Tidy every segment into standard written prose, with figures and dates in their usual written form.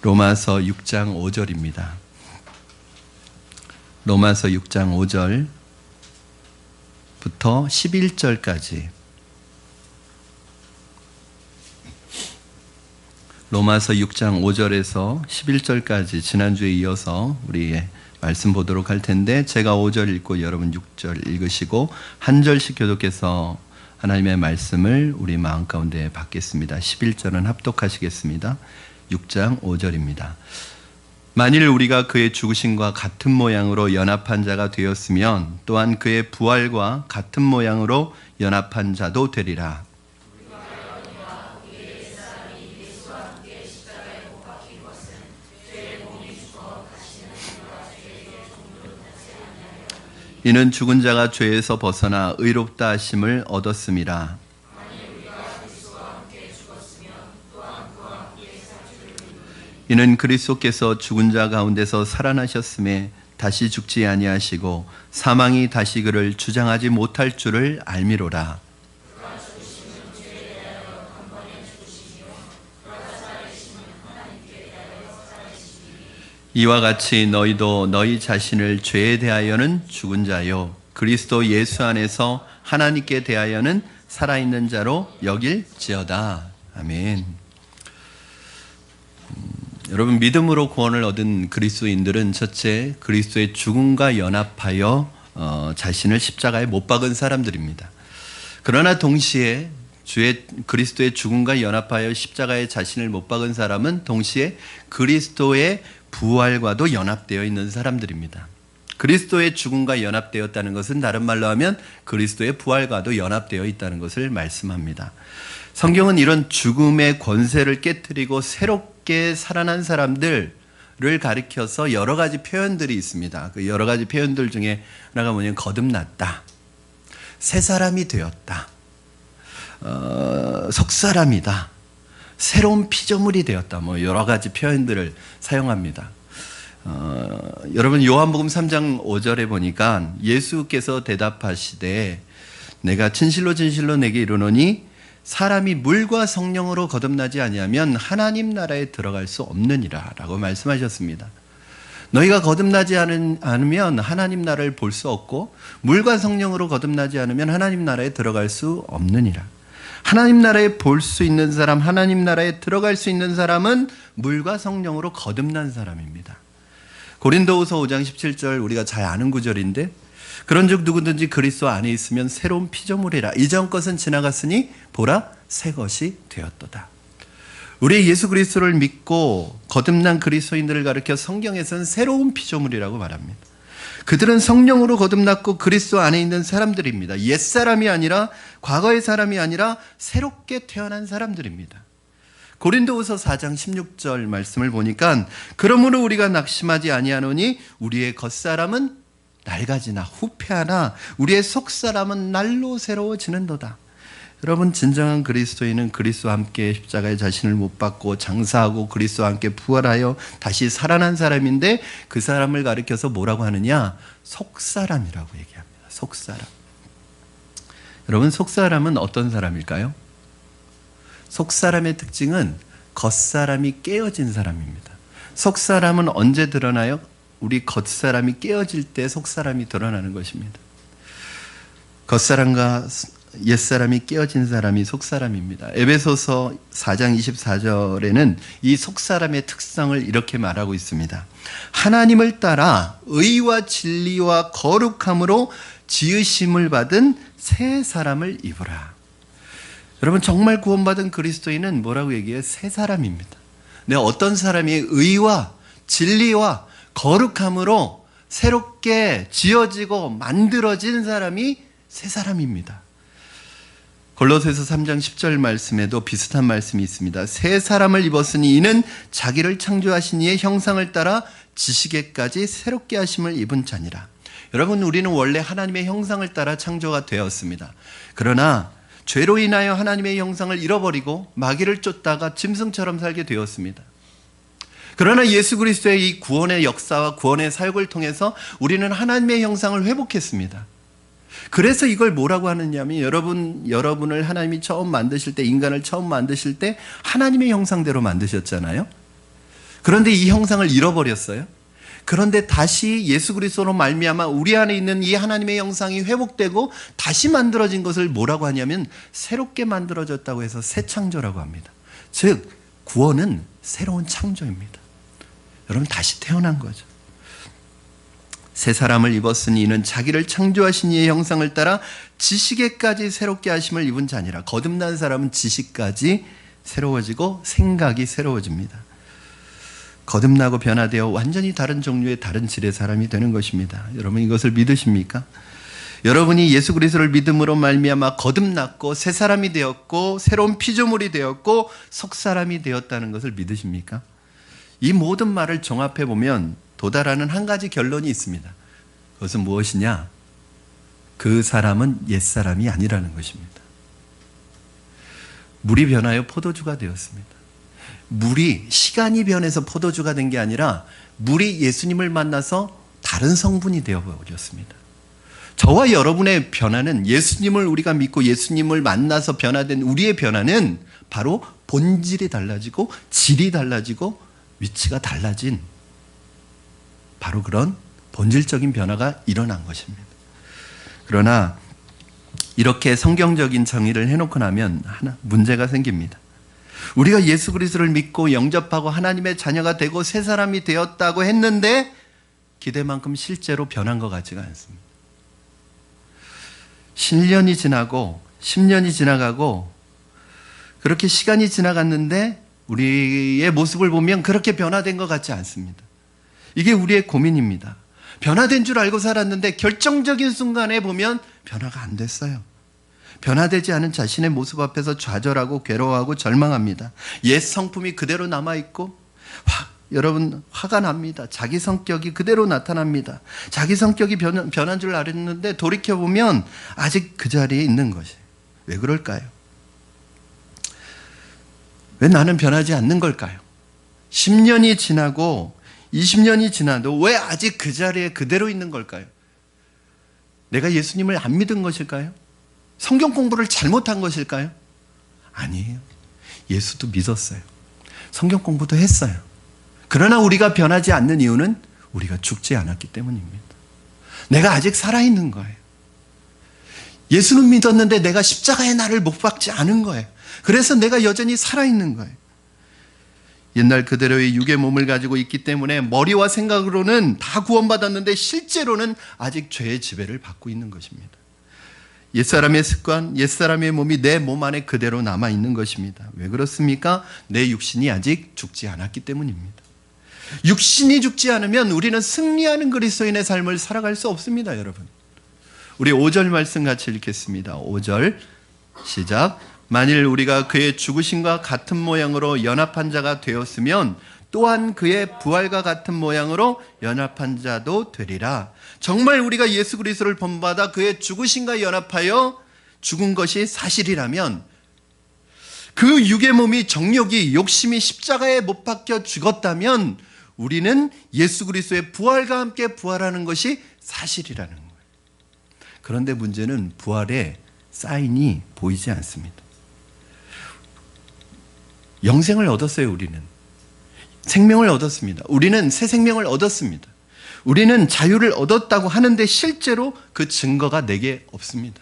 로마서 6장 5절입니다. 로마서 6장 5절부터 11절까지. 로마서 6장 5절에서 11절까지 지난주에 이어서 우리 말씀 보도록 할 텐데, 제가 5절 읽고 여러분 6절 읽으시고 한 절씩 교독해서 하나님의 말씀을 우리 마음 가운데 받겠습니다. 11절은 합독하시겠습니다. 6장 5절입니다. 만일 우리가 그의 죽으심과 같은 모양으로 연합한 자가 되었으면 또한 그의 부활과 같은 모양으로 연합한 자도 되리라. 이는 죽은 자가 죄에서 벗어나 의롭다 하심을 얻었음이라. 이는 그리스도께서 죽은 자 가운데서 살아나셨음에 다시 죽지 아니하시고 사망이 다시 그를 주장하지 못할 줄을 알미로라. 이와 같이 너희도 너희 자신을 죄에 대하여는 죽은 자요 그리스도 예수 안에서 하나님께 대하여는 살아있는 자로 여길지어다. 아멘. 여러분, 믿음으로 구원을 얻은 그리스도인들은 첫째, 그리스도의 죽음과 연합하여 자신을 십자가에 못 박은 사람들입니다. 그러나 동시에 그리스도의 죽음과 연합하여 십자가에 자신을 못 박은 사람은 동시에 그리스도의 부활과도 연합되어 있는 사람들입니다. 그리스도의 죽음과 연합되었다는 것은 다른 말로 하면 그리스도의 부활과도 연합되어 있다는 것을 말씀합니다. 성경은 이런 죽음의 권세를 깨트리고 새롭게 살아난 사람들을 가리켜서 여러 가지 표현들이 있습니다. 그 여러 가지 표현들 중에 하나가 뭐냐면 거듭났다, 새 사람이 되었다, 속사람이다, 새로운 피조물이 되었다, 뭐 여러 가지 표현들을 사용합니다. 여러분, 요한복음 3장 5절에 보니까 예수께서 대답하시되 내가 진실로 진실로 내게 이르노니 사람이 물과 성령으로 거듭나지 아니하면 하나님 나라에 들어갈 수 없느니라 라고 말씀하셨습니다. 너희가 거듭나지 않으면 하나님 나라를 볼 수 없고 물과 성령으로 거듭나지 않으면 하나님 나라에 들어갈 수 없느니라. 하나님 나라에 볼 수 있는 사람, 하나님 나라에 들어갈 수 있는 사람은 물과 성령으로 거듭난 사람입니다. 고린도후서 5장 17절 우리가 잘 아는 구절인데, 그런즉 누구든지 그리스도 안에 있으면 새로운 피조물이라. 이전 것은 지나갔으니 보라 새 것이 되었도다. 우리 예수 그리스도를 믿고 거듭난 그리스도인들을 가리켜 성경에서는 새로운 피조물이라고 말합니다. 그들은 성령으로 거듭났고 그리스도 안에 있는 사람들입니다. 옛사람이 아니라, 과거의 사람이 아니라 새롭게 태어난 사람들입니다. 고린도후서 4장 16절 말씀을 보니까 그러므로 우리가 낙심하지 아니하노니 우리의 겉사람은 낡아지나 후패하나 우리의 속사람은 날로 새로워지는도다. 여러분, 진정한 그리스도인은 그리스도와 함께 십자가에 자신을 못 박고 장사하고 그리스도와 함께 부활하여 다시 살아난 사람인데, 그 사람을 가리켜서 뭐라고 하느냐? 속사람이라고 얘기합니다. 속사람. 여러분, 속사람은 어떤 사람일까요? 속사람의 특징은 겉사람이 깨어진 사람입니다. 속사람은 언제 드러나요? 우리 겉사람이 깨어질 때 속사람이 드러나는 것입니다. 겉사람과 옛사람이 깨어진 사람이 속사람입니다. 에베소서 4장 24절에는 이 속사람의 특성을 이렇게 말하고 있습니다. 하나님을 따라 의와 진리와 거룩함으로 지으심을 받은 새 사람을 입으라. 여러분, 정말 구원받은 그리스도인은 뭐라고 얘기해요? 새 사람입니다. 네, 어떤 사람이 의와 진리와 거룩함으로 새롭게 지어지고 만들어진 사람이 새 사람입니다. 골로새서 3장 10절 말씀에도 비슷한 말씀이 있습니다. 새 사람을 입었으니 이는 자기를 창조하신 이의 형상을 따라 지식에까지 새롭게 하심을 입은 자니라. 여러분, 우리는 원래 하나님의 형상을 따라 창조가 되었습니다. 그러나 죄로 인하여 하나님의 형상을 잃어버리고 마귀를 쫓다가 짐승처럼 살게 되었습니다. 그러나 예수 그리스도의 이 구원의 역사와 구원의 사역을 통해서 우리는 하나님의 형상을 회복했습니다. 그래서 이걸 뭐라고 하느냐면, 여러분을 하나님이 처음 만드실 때, 인간을 처음 만드실 때 하나님의 형상대로 만드셨잖아요. 그런데 이 형상을 잃어버렸어요. 그런데 다시 예수 그리스도로 말미암아 우리 안에 있는 이 하나님의 형상이 회복되고 다시 만들어진 것을 뭐라고 하냐면 새롭게 만들어졌다고 해서 새 창조라고 합니다. 즉 구원은 새로운 창조입니다. 여러분 다시 태어난 거죠. 새 사람을 입었으니 이는 자기를 창조하신 이의 형상을 따라 지식에까지 새롭게 하심을 입은 자니라. 거듭난 사람은 지식까지 새로워지고 생각이 새로워집니다. 거듭나고 변화되어 완전히 다른 종류의 다른 질의 사람이 되는 것입니다. 여러분 이것을 믿으십니까? 여러분이 예수 그리스도를 믿음으로 말미암아 거듭났고 새 사람이 되었고 새로운 피조물이 되었고 석 사람이 되었다는 것을 믿으십니까? 이 모든 말을 종합해 보면 도달하는 한 가지 결론이 있습니다. 그것은 무엇이냐? 그 사람은 옛사람이 아니라는 것입니다. 물이 변하여 포도주가 되었습니다. 물이 시간이 변해서 포도주가 된 게 아니라 물이 예수님을 만나서 다른 성분이 되어버렸습니다. 저와 여러분의 변화는 예수님을 우리가 믿고 예수님을 만나서 변화된 우리의 변화는 바로 본질이 달라지고 질이 달라지고 위치가 달라진 바로 그런 본질적인 변화가 일어난 것입니다. 그러나 이렇게 성경적인 정의를 해놓고 나면 하나 문제가 생깁니다. 우리가 예수 그리스도를 믿고 영접하고 하나님의 자녀가 되고 새 사람이 되었다고 했는데 기대만큼 실제로 변한 것 같지가 않습니다. 7년이 지나고 10년이 지나가고 그렇게 시간이 지나갔는데 우리의 모습을 보면 그렇게 변화된 것 같지 않습니다. 이게 우리의 고민입니다. 변화된 줄 알고 살았는데 결정적인 순간에 보면 변화가 안 됐어요. 변화되지 않은 자신의 모습 앞에서 좌절하고 괴로워하고 절망합니다. 옛 성품이 그대로 남아있고 여러분 화가 납니다. 자기 성격이 그대로 나타납니다. 자기 성격이 변한 줄 알았는데 돌이켜보면 아직 그 자리에 있는 것이 왜 그럴까요? 왜 나는 변하지 않는 걸까요? 10년이 지나고 20년이 지나도 왜 아직 그 자리에 그대로 있는 걸까요? 내가 예수님을 안 믿은 것일까요? 성경 공부를 잘못한 것일까요? 아니에요. 예수도 믿었어요. 성경 공부도 했어요. 그러나 우리가 변하지 않는 이유는 우리가 죽지 않았기 때문입니다. 내가 아직 살아있는 거예요. 예수는 믿었는데 내가 십자가의 날을 못 박지 않은 거예요. 그래서 내가 여전히 살아있는 거예요. 옛날 그대로의 육의 몸을 가지고 있기 때문에 머리와 생각으로는 다 구원받았는데 실제로는 아직 죄의 지배를 받고 있는 것입니다. 옛사람의 습관, 옛사람의 몸이 내 몸 안에 그대로 남아있는 것입니다. 왜 그렇습니까? 내 육신이 아직 죽지 않았기 때문입니다. 육신이 죽지 않으면 우리는 승리하는 그리스도인의 삶을 살아갈 수 없습니다, 여러분. 우리 5절 말씀 같이 읽겠습니다. 5절 시작. 만일 우리가 그의 죽으심과 같은 모양으로 연합한 자가 되었으면 또한 그의 부활과 같은 모양으로 연합한 자도 되리라. 정말 우리가 예수 그리스도를 본받아 그의 죽으심과 연합하여 죽은 것이 사실이라면 그 육의 몸이 정욕이 욕심이 십자가에 못 박혀 죽었다면 우리는 예수 그리스도의 부활과 함께 부활하는 것이 사실이라는 거예요. 그런데 문제는 부활의 사인이 보이지 않습니다. 영생을 얻었어요, 우리는. 생명을 얻었습니다. 우리는 새 생명을 얻었습니다. 우리는 자유를 얻었다고 하는데 실제로 그 증거가 내게 없습니다.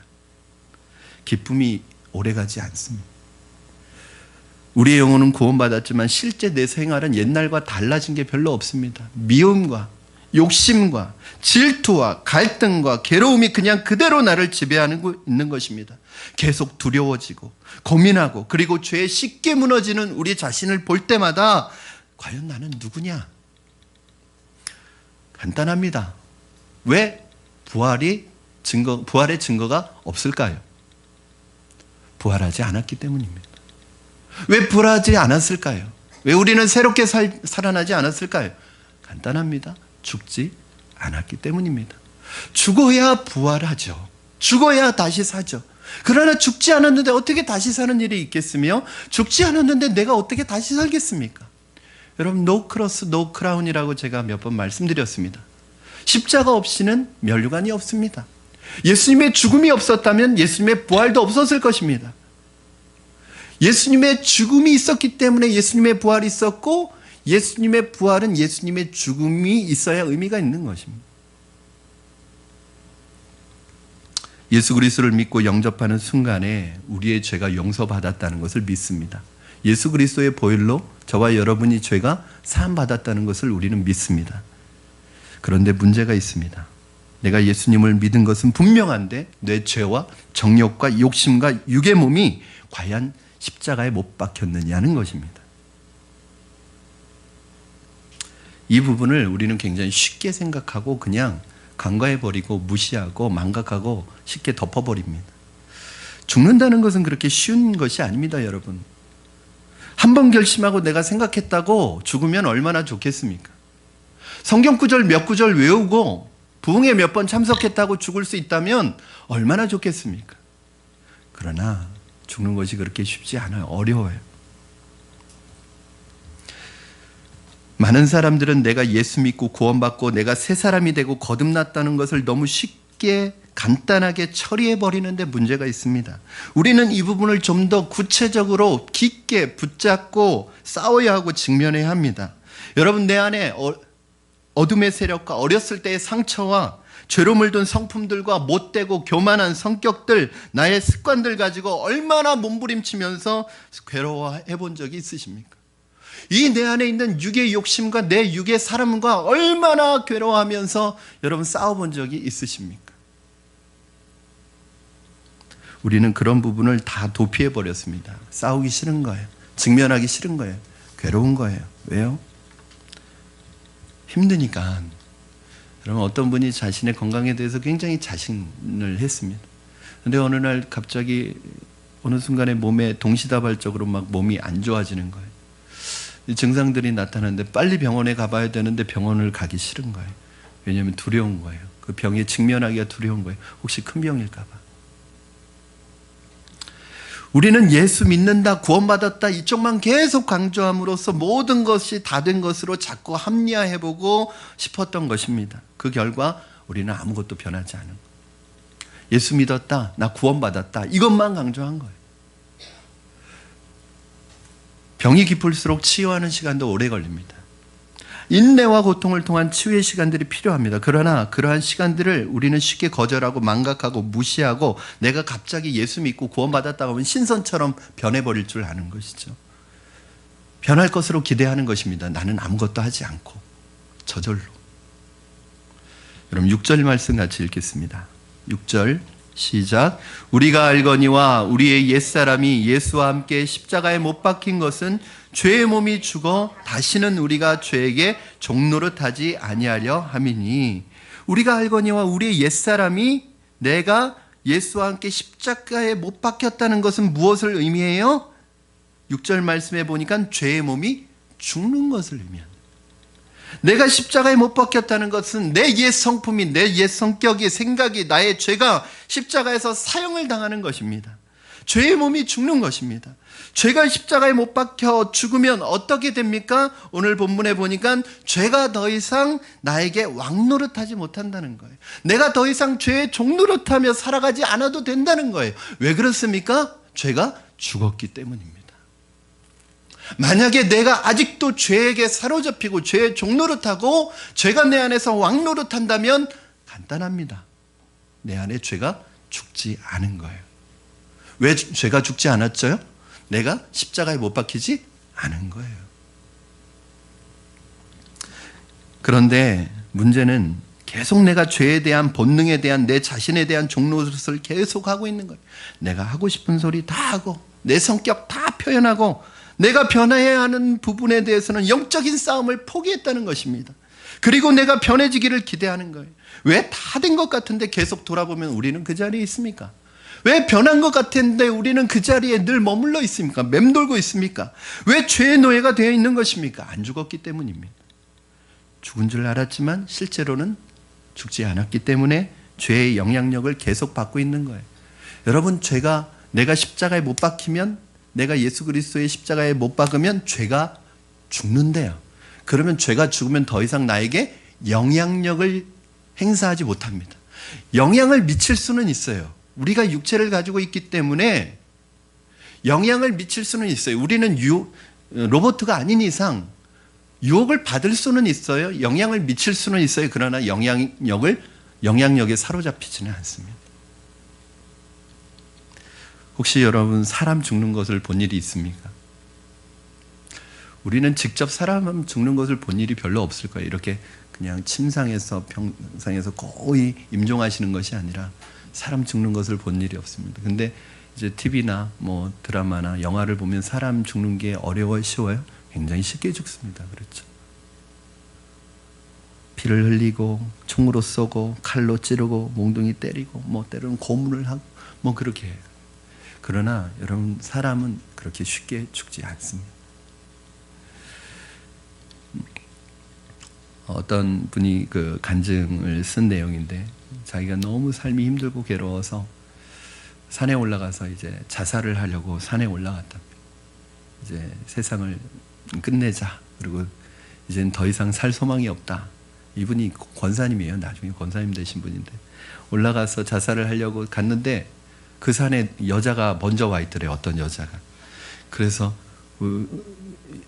기쁨이 오래가지 않습니다. 우리의 영혼은 구원받았지만 실제 내 생활은 옛날과 달라진 게 별로 없습니다. 미움과 욕심과 질투와 갈등과 괴로움이 그냥 그대로 나를 지배하고 있는 것입니다. 계속 두려워지고 고민하고 그리고 죄에 쉽게 무너지는 우리 자신을 볼 때마다 과연 나는 누구냐? 간단합니다. 왜 부활의 증거가 없을까요? 부활하지 않았기 때문입니다. 왜 부활하지 않았을까요? 왜 우리는 새롭게 살아나지 않았을까요? 간단합니다. 죽지 않았기 때문입니다. 죽어야 부활하죠. 죽어야 다시 사죠. 그러나 죽지 않았는데 어떻게 다시 사는 일이 있겠으며 죽지 않았는데 내가 어떻게 다시 살겠습니까? 여러분 no cross, no crown이라고 제가 몇 번 말씀드렸습니다. 십자가 없이는 면류관이 없습니다. 예수님의 죽음이 없었다면 예수님의 부활도 없었을 것입니다. 예수님의 죽음이 있었기 때문에 예수님의 부활이 있었고 예수님의 부활은 예수님의 죽음이 있어야 의미가 있는 것입니다. 예수 그리스도를 믿고 영접하는 순간에 우리의 죄가 용서받았다는 것을 믿습니다. 예수 그리스도의 보혈로 저와 여러분이 죄가 사함받았다는 것을 우리는 믿습니다. 그런데 문제가 있습니다. 내가 예수님을 믿은 것은 분명한데 내 죄와 정욕과 욕심과 육의 몸이 과연 십자가에 못 박혔느냐는 것입니다. 이 부분을 우리는 굉장히 쉽게 생각하고 그냥 간과해버리고 무시하고 망각하고 쉽게 덮어버립니다. 죽는다는 것은 그렇게 쉬운 것이 아닙니다, 여러분. 한 번 결심하고 내가 생각했다고 죽으면 얼마나 좋겠습니까? 성경 구절 몇 구절 외우고 부흥회 몇 번 참석했다고 죽을 수 있다면 얼마나 좋겠습니까? 그러나 죽는 것이 그렇게 쉽지 않아요. 어려워요. 많은 사람들은 내가 예수 믿고 구원받고 내가 새 사람이 되고 거듭났다는 것을 너무 쉽게 간단하게 처리해버리는데 문제가 있습니다. 우리는 이 부분을 좀 더 구체적으로 깊게 붙잡고 싸워야 하고 직면해야 합니다. 여러분, 내 안에 어둠의 세력과 어렸을 때의 상처와 죄로 물든 성품들과 못되고 교만한 성격들, 나의 습관들 가지고 얼마나 몸부림치면서 괴로워해 본 적이 있으십니까? 이 내 안에 있는 육의 욕심과 내 육의 사람과 얼마나 괴로워하면서 여러분 싸워본 적이 있으십니까? 우리는 그런 부분을 다 도피해버렸습니다. 싸우기 싫은 거예요. 직면하기 싫은 거예요. 괴로운 거예요. 왜요? 힘드니까. 여러분, 어떤 분이 자신의 건강에 대해서 굉장히 자신을 했습니다. 그런데 어느 날 갑자기 어느 순간에 몸에 동시다발적으로 막 몸이 안 좋아지는 거예요. 증상들이 나타나는데 빨리 병원에 가봐야 되는데 병원을 가기 싫은 거예요. 왜냐하면 두려운 거예요. 그 병에 직면하기가 두려운 거예요. 혹시 큰 병일까 봐. 우리는 예수 믿는다, 구원받았다 이쪽만 계속 강조함으로써 모든 것이 다 된 것으로 자꾸 합리화해보고 싶었던 것입니다. 그 결과 우리는 아무것도 변하지 않은 거예요. 예수 믿었다, 나 구원받았다 이것만 강조한 거예요. 병이 깊을수록 치유하는 시간도 오래 걸립니다. 인내와 고통을 통한 치유의 시간들이 필요합니다. 그러나 그러한 시간들을 우리는 쉽게 거절하고 망각하고 무시하고 내가 갑자기 예수 믿고 구원받았다고 하면 신선처럼 변해버릴 줄 아는 것이죠. 변할 것으로 기대하는 것입니다. 나는 아무것도 하지 않고 저절로. 여러분 6절 말씀 같이 읽겠습니다. 6절 시작. 우리가 알거니와 우리의 옛사람이 예수와 함께 십자가에 못 박힌 것은 죄의 몸이 죽어 다시는 우리가 죄에게 종노릇하지 아니하려 함이니. 우리가 알거니와 우리의 옛사람이 내가 예수와 함께 십자가에 못 박혔다는 것은 무엇을 의미해요? 6절 말씀에 보니까 죄의 몸이 죽는 것을 의미합니다. 내가 십자가에 못 박혔다는 것은 내 옛 성품이, 내 옛 성격이, 생각이, 나의 죄가 십자가에서 사형을 당하는 것입니다. 죄의 몸이 죽는 것입니다. 죄가 십자가에 못 박혀 죽으면 어떻게 됩니까? 오늘 본문에 보니까 죄가 더 이상 나에게 왕노릇하지 못한다는 거예요. 내가 더 이상 죄의 종노릇하며 살아가지 않아도 된다는 거예요. 왜 그렇습니까? 죄가 죽었기 때문입니다. 만약에 내가 아직도 죄에게 사로잡히고 죄의 종노릇하고 죄가 내 안에서 왕노릇한다면 간단합니다. 내 안에 죄가 죽지 않은 거예요. 왜 죄가 죽지 않았죠? 내가 십자가에 못 박히지 않은 거예요. 그런데 문제는 계속 내가 죄에 대한 본능에 대한 내 자신에 대한 종노릇을 계속 하고 있는 거예요. 내가 하고 싶은 소리 다 하고 내 성격 다 표현하고 내가 변해야 하는 부분에 대해서는 영적인 싸움을 포기했다는 것입니다. 그리고 내가 변해지기를 기대하는 거예요. 왜 다 된 것 같은데 계속 돌아보면 우리는 그 자리에 있습니까? 왜 변한 것 같은데 우리는 그 자리에 늘 머물러 있습니까? 맴돌고 있습니까? 왜 죄의 노예가 되어 있는 것입니까? 안 죽었기 때문입니다. 죽은 줄 알았지만 실제로는 죽지 않았기 때문에 죄의 영향력을 계속 받고 있는 거예요. 여러분, 내가 십자가에 못 박히면, 내가 예수 그리스도의 십자가에 못 박으면 죄가 죽는데요. 그러면 죄가 죽으면 더 이상 나에게 영향력을 행사하지 못합니다. 영향을 미칠 수는 있어요. 우리가 육체를 가지고 있기 때문에 영향을 미칠 수는 있어요. 우리는 로봇가 아닌 이상 유혹을 받을 수는 있어요. 영향을 미칠 수는 있어요. 그러나 영향력에 사로잡히지는 않습니다. 혹시 여러분 사람 죽는 것을 본 일이 있습니까? 우리는 직접 사람 죽는 것을 본 일이 별로 없을 거예요. 이렇게 그냥 침상에서 평상에서 거의 임종하시는 것이 아니라 사람 죽는 것을 본 일이 없습니다. 근데 이제 TV나 뭐 드라마나 영화를 보면 사람 죽는 게 어려워요, 쉬워요? 굉장히 쉽게 죽습니다. 그렇죠? 피를 흘리고 총으로 쏘고 칼로 찌르고 몽둥이 때리고 뭐 때로는 고문을 하고 뭐 그렇게 해요. 그러나 여러분 사람은 그렇게 쉽게 죽지 않습니다. 어떤 분이 그 간증을 쓴 내용인데 자기가 너무 삶이 힘들고 괴로워서 산에 올라가서 이제 자살을 하려고 산에 올라갔답니다. 이제 세상을 끝내자. 그리고 이제는 더 이상 살 소망이 없다. 이분이 권사님이에요. 나중에 권사님 되신 분인데 올라가서 자살을 하려고 갔는데 그 산에 여자가 먼저 와 있더래요. 어떤 여자가. 그래서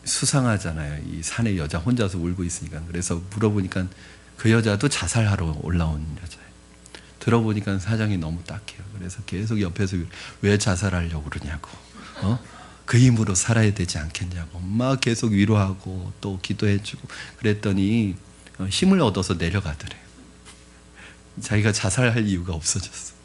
수상하잖아요. 이 산에 여자 혼자서 울고 있으니까. 그래서 물어보니까 그 여자도 자살하러 올라온 여자예요. 들어보니까 사정이 너무 딱해요. 그래서 계속 옆에서 왜 자살하려고 그러냐고. 그 힘으로 살아야 되지 않겠냐고. 막 계속 위로하고 또 기도해주고 그랬더니 힘을 얻어서 내려가더래요. 자기가 자살할 이유가 없어졌어.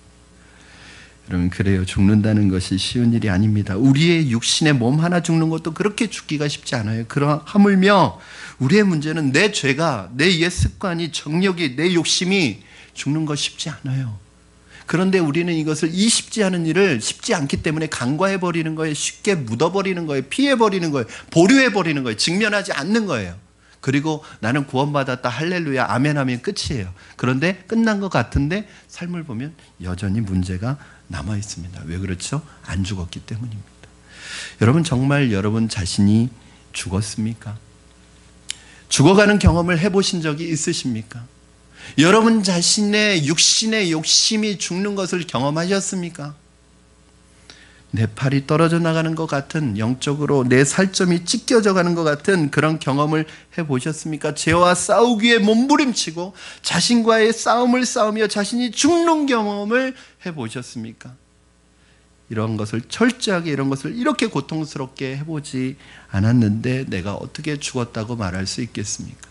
여러분 그래요. 죽는다는 것이 쉬운 일이 아닙니다. 우리의 육신의 몸 하나 죽는 것도 그렇게 죽기가 쉽지 않아요. 하물며 우리의 문제는 내 죄가, 내 옛 습관이, 정력이, 내 욕심이 죽는 거 쉽지 않아요. 그런데 우리는 이것을 이 쉽지 않은 일을 쉽지 않기 때문에 간과해버리는 거예요. 쉽게 묻어버리는 거예요. 피해버리는 거예요. 보류해버리는 거예요. 직면하지 않는 거예요. 그리고 나는 구원받았다 할렐루야 아멘 하면 끝이에요. 그런데 끝난 것 같은데 삶을 보면 여전히 문제가 남아 있습니다. 왜 그렇죠? 안 죽었기 때문입니다. 여러분 정말 여러분 자신이 죽었습니까? 죽어가는 경험을 해보신 적이 있으십니까? 여러분 자신의 육신의 욕심이 죽는 것을 경험하셨습니까? 내 팔이 떨어져 나가는 것 같은 영적으로 내 살점이 찢겨져 가는 것 같은 그런 경험을 해보셨습니까? 죄와 싸우기에 몸부림치고 자신과의 싸움을 싸우며 자신이 죽는 경험을 해보셨습니까? 이런 것을 철저하게 이런 것을 이렇게 고통스럽게 해보지 않았는데 내가 어떻게 죽었다고 말할 수 있겠습니까?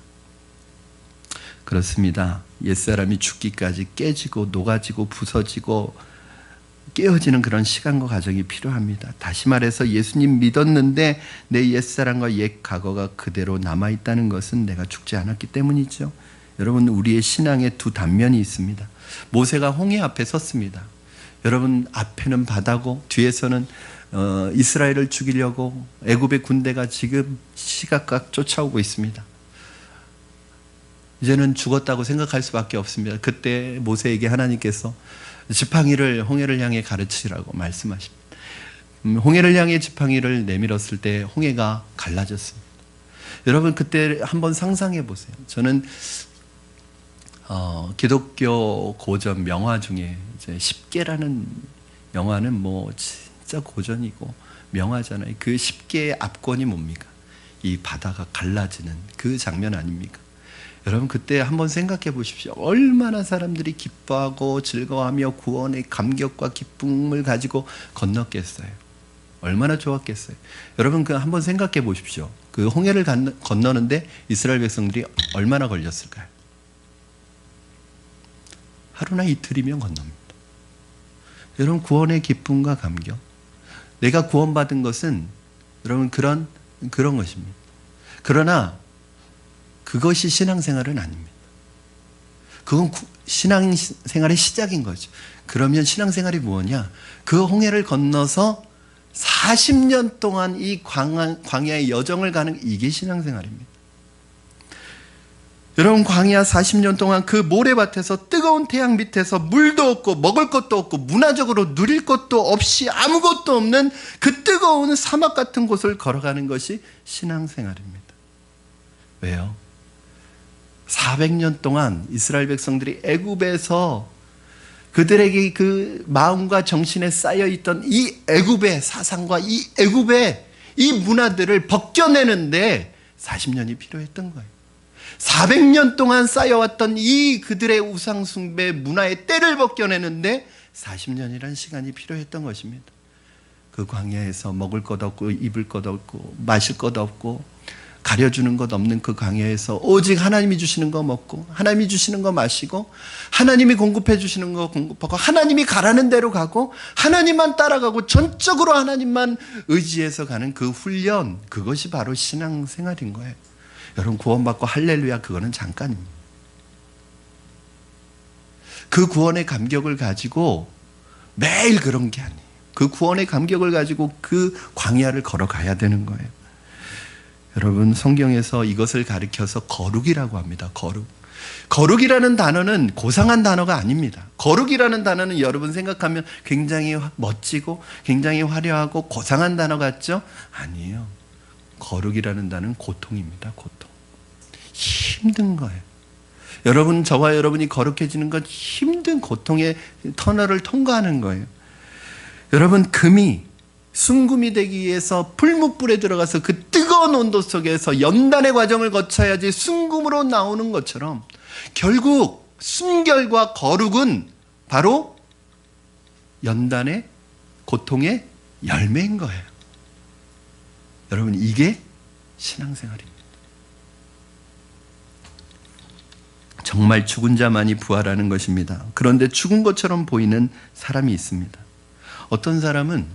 그렇습니다. 옛사람이 죽기까지 깨지고 녹아지고 부서지고 깨어지는 그런 시간과 과정이 필요합니다. 다시 말해서 예수님 믿었는데 내 옛사람과 옛 과거가 그대로 남아있다는 것은 내가 죽지 않았기 때문이죠. 여러분 우리의 신앙에 두 단면이 있습니다. 모세가 홍해 앞에 섰습니다. 여러분 앞에는 바다고 뒤에서는 이스라엘을 죽이려고 애굽의 군대가 지금 시각각 쫓아오고 있습니다. 이제는 죽었다고 생각할 수밖에 없습니다. 그때 모세에게 하나님께서 지팡이를 홍해를 향해 가르치라고 말씀하십니다. 홍해를 향해 지팡이를 내밀었을 때 홍해가 갈라졌습니다. 여러분 그때 한번 상상해 보세요. 저는 기독교 고전 명화 중에 이제 십계라는 영화는 뭐 진짜 고전이고 명화잖아요. 그 십계의 압권이 뭡니까? 이 바다가 갈라지는 그 장면 아닙니까? 여러분 그때 한번 생각해 보십시오. 얼마나 사람들이 기뻐하고 즐거워하며 구원의 감격과 기쁨을 가지고 건넜겠어요. 얼마나 좋았겠어요. 여러분 그 한번 생각해 보십시오. 그 홍해를 건너는데 이스라엘 백성들이 얼마나 걸렸을까요? 하루나 이틀이면 건넙니다. 여러분 구원의 기쁨과 감격, 내가 구원받은 것은 여러분 그런 것입니다. 그러나 그것이 신앙생활은 아닙니다. 그건 신앙생활의 시작인 거죠. 그러면 신앙생활이 뭐냐? 그 홍해를 건너서 40년 동안 이 광야의 여정을 가는 이게 신앙생활입니다. 여러분 광야 40년 동안 그 모래밭에서 뜨거운 태양 밑에서 물도 없고 먹을 것도 없고 문화적으로 누릴 것도 없이 아무것도 없는 그 뜨거운 사막 같은 곳을 걸어가는 것이 신앙생활입니다. 왜요? 400년 동안 이스라엘 백성들이 애굽에서 그들에게 그 마음과 정신에 쌓여있던 이 애굽의 사상과 이 애굽의 이 문화들을 벗겨내는데 40년이 필요했던 거예요. 400년 동안 쌓여왔던 이 그들의 우상숭배 문화의 때를 벗겨내는데 40년이라는 시간이 필요했던 것입니다. 그 광야에서 먹을 것 없고 입을 것 없고 마실 것 없고 가려주는 것 없는 그 광야에서 오직 하나님이 주시는 거 먹고 하나님이 주시는 거 마시고 하나님이 공급해 주시는 거 공급하고 하나님이 가라는 대로 가고 하나님만 따라가고 전적으로 하나님만 의지해서 가는 그 훈련, 그것이 바로 신앙생활인 거예요. 여러분, 구원받고 할렐루야, 그거는 잠깐입니다. 그 구원의 감격을 가지고 매일 그런 게 아니에요. 그 구원의 감격을 가지고 그 광야를 걸어가야 되는 거예요. 여러분, 성경에서 이것을 가리켜서 거룩이라고 합니다. 거룩이라는 단어는 고상한 단어가 아닙니다. 거룩이라는 단어는 여러분 생각하면 굉장히 멋지고 굉장히 화려하고 고상한 단어 같죠? 아니에요. 거룩이라는 단어는 고통입니다. 고통. 힘든 거예요. 여러분, 저와 여러분이 거룩해지는 건 힘든 고통의 터널을 통과하는 거예요. 여러분, 순금이 되기 위해서 풀무불에 들어가서 그 뜨거운 온도 속에서 연단의 과정을 거쳐야지 순금으로 나오는 것처럼 결국 순결과 거룩은 바로 연단의 고통의 열매인 거예요. 여러분, 이게 신앙생활입니다. 정말 죽은 자만이 부활하는 것입니다. 그런데 죽은 것처럼 보이는 사람이 있습니다. 어떤 사람은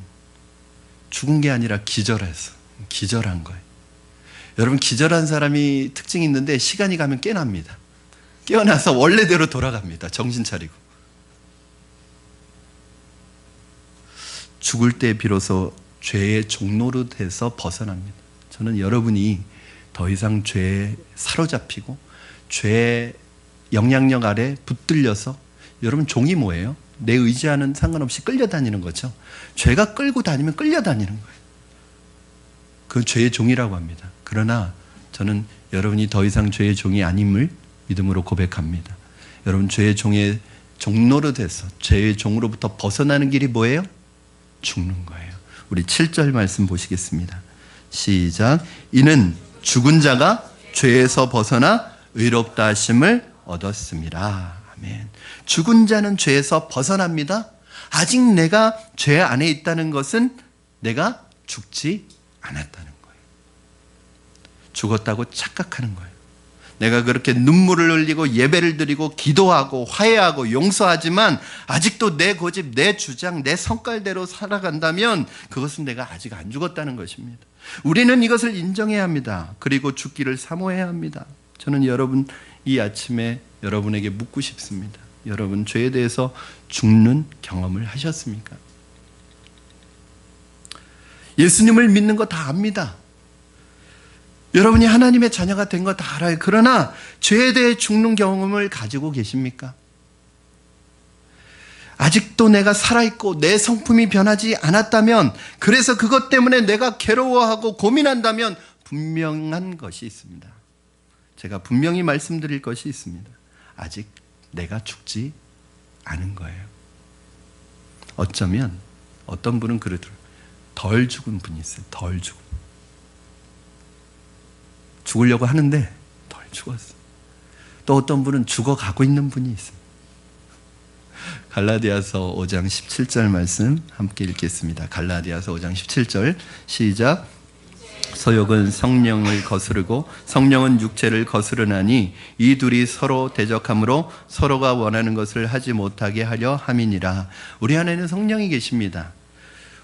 죽은 게 아니라 기절한 거예요. 여러분, 기절한 사람이 특징이 있는데 시간이 가면 깨납니다. 깨어나서 원래대로 돌아갑니다. 정신 차리고. 죽을 때 비로소 죄의 종노릇에서 벗어납니다. 저는 여러분이 더 이상 죄에 사로잡히고 죄의 영향력 아래 붙들려서, 여러분, 종이 뭐예요? 내 의지와는 상관없이 끌려다니는 거죠. 죄가 끌고 다니면 끌려다니는 거예요. 그 죄의 종이라고 합니다. 그러나 저는 여러분이 더 이상 죄의 종이 아님을 믿음으로 고백합니다. 여러분, 죄의 종의 종노릇에서 죄의 종으로부터 벗어나는 길이 뭐예요? 죽는 거예요. 우리 7절 말씀 보시겠습니다. 시작. 이는 죽은 자가 죄에서 벗어나 의롭다 하심을 얻었습니다. 아멘. 죽은 자는 죄에서 벗어납니다. 아직 내가 죄 안에 있다는 것은 내가 죽지 않았다는 거예요. 죽었다고 착각하는 거예요. 내가 그렇게 눈물을 흘리고 예배를 드리고 기도하고 화해하고 용서하지만 아직도 내 고집, 내 주장, 내 성깔대로 살아간다면 그것은 내가 아직 안 죽었다는 것입니다. 우리는 이것을 인정해야 합니다. 그리고 죽기를 사모해야 합니다. 저는 여러분, 이 아침에 여러분에게 묻고 싶습니다. 여러분, 죄에 대해서 죽는 경험을 하셨습니까? 예수님을 믿는 거 다 압니다. 여러분이 하나님의 자녀가 된 거 다 알아요. 그러나 죄에 대해 죽는 경험을 가지고 계십니까? 아직도 내가 살아있고 내 성품이 변하지 않았다면, 그래서 그것 때문에 내가 괴로워하고 고민한다면 분명한 것이 있습니다. 제가 분명히 말씀드릴 것이 있습니다. 아직 내가 죽지 않은 거예요. 어쩌면 어떤 분은 그러더라고요. 덜 죽은 분이 있어요. 덜 죽은. 죽으려고 하는데 덜 죽었어요. 또 어떤 분은 죽어가고 있는 분이 있습니다. 갈라디아서 5장 17절 말씀 함께 읽겠습니다. 갈라디아서 5장 17절 시작. 소욕은 성령을 거스르고 성령은 육체를 거스르나니 이 둘이 서로 대적함으로 서로가 원하는 것을 하지 못하게 하려 함이니라. 우리 안에는 성령이 계십니다.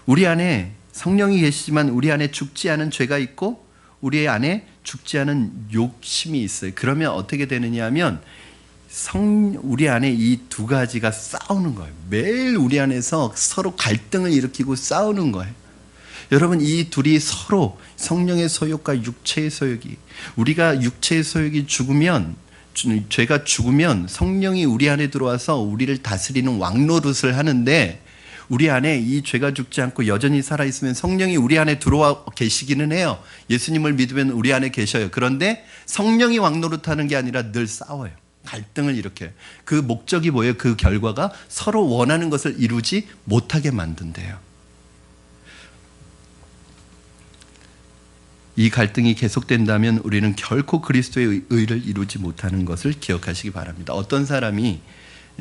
우리 안에 성령이 계시지만 우리 안에 죽지 않은 죄가 있고 우리 안에 죽지 않은 욕심이 있어요. 그러면 어떻게 되느냐 하면 우리 안에 이 두 가지가 싸우는 거예요. 매일 우리 안에서 서로 갈등을 일으키고 싸우는 거예요. 여러분, 이 둘이 서로 성령의 소욕과 육체의 소욕이, 우리가 육체의 소욕이 죽으면, 죄가 죽으면 성령이 우리 안에 들어와서 우리를 다스리는 왕노릇을 하는데, 우리 안에 이 죄가 죽지 않고 여전히 살아있으면 성령이 우리 안에 들어와 계시기는 해요. 예수님을 믿으면 우리 안에 계셔요. 그런데 성령이 왕노릇하는 게 아니라 늘 싸워요. 갈등을 일으켜요. 그 목적이 뭐예요? 그 결과가 서로 원하는 것을 이루지 못하게 만든대요. 이 갈등이 계속된다면 우리는 결코 그리스도의 의를 이루지 못하는 것을 기억하시기 바랍니다. 어떤 사람이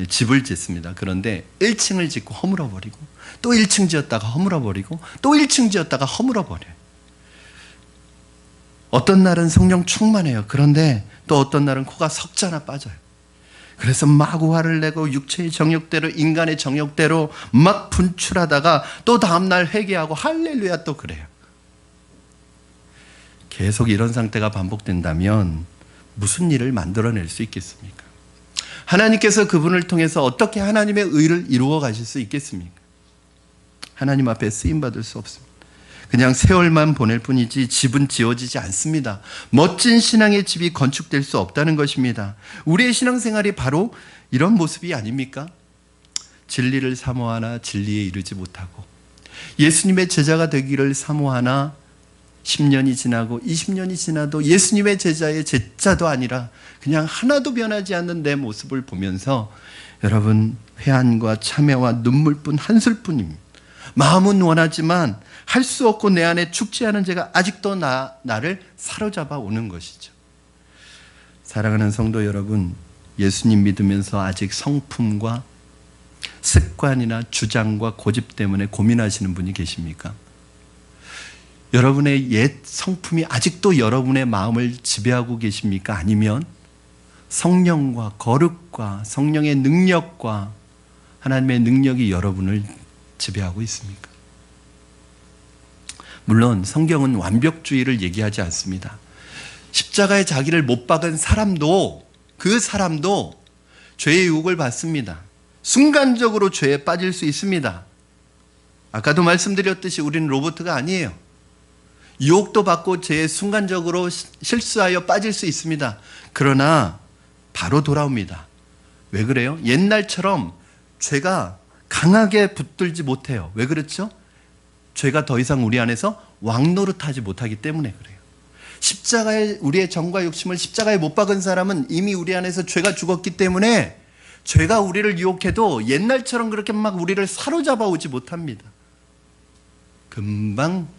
집을 짓습니다. 그런데 1층을 짓고 허물어버리고 또 1층 지었다가 허물어버리고 또 1층 지었다가 허물어버려요. 어떤 날은 성령 충만해요. 그런데 또 어떤 날은 코가 석자나 빠져요. 그래서 마구 화를 내고 육체의 정욕대로 인간의 정욕대로 막 분출하다가 또 다음날 회개하고 할렐루야 또 그래요. 계속 이런 상태가 반복된다면 무슨 일을 만들어낼 수 있겠습니까? 하나님께서 그분을 통해서 어떻게 하나님의 의를 이루어 가실 수 있겠습니까? 하나님 앞에 쓰임받을 수 없습니다. 그냥 세월만 보낼 뿐이지 집은 지어지지 않습니다. 멋진 신앙의 집이 건축될 수 없다는 것입니다. 우리의 신앙생활이 바로 이런 모습이 아닙니까? 진리를 사모하나 진리에 이르지 못하고 예수님의 제자가 되기를 사모하나 10년이 지나고 20년이 지나도 예수님의 제자의 제자도 아니라 그냥 하나도 변하지 않는 내 모습을 보면서 여러분 회한과 참회와 눈물뿐 한술뿐입니다. 마음은 원하지만 할 수 없고 내 안에 죽지 않은 죄가 아직도 나를 사로잡아 오는 것이죠. 사랑하는 성도 여러분, 예수님 믿으면서 아직 성품과 습관이나 주장과 고집 때문에 고민하시는 분이 계십니까? 여러분의 옛 성품이 아직도 여러분의 마음을 지배하고 계십니까? 아니면 성령과 거룩과 성령의 능력과 하나님의 능력이 여러분을 지배하고 있습니까? 물론 성경은 완벽주의를 얘기하지 않습니다. 십자가에 자기를 못 박은 사람도 그 사람도 죄의 유혹을 받습니다. 순간적으로 죄에 빠질 수 있습니다. 아까도 말씀드렸듯이 우리는 로봇가 아니에요. 유혹도 받고 죄에 순간적으로 실수하여 빠질 수 있습니다. 그러나 바로 돌아옵니다. 왜 그래요? 옛날처럼 죄가 강하게 붙들지 못해요. 왜 그렇죠? 죄가 더 이상 우리 안에서 왕노릇하지 못하기 때문에 그래요. 십자가에 우리의 정과 욕심을 십자가에 못 박은 사람은 이미 우리 안에서 죄가 죽었기 때문에 죄가 우리를 유혹해도 옛날처럼 그렇게 막 우리를 사로잡아 오지 못합니다. 금방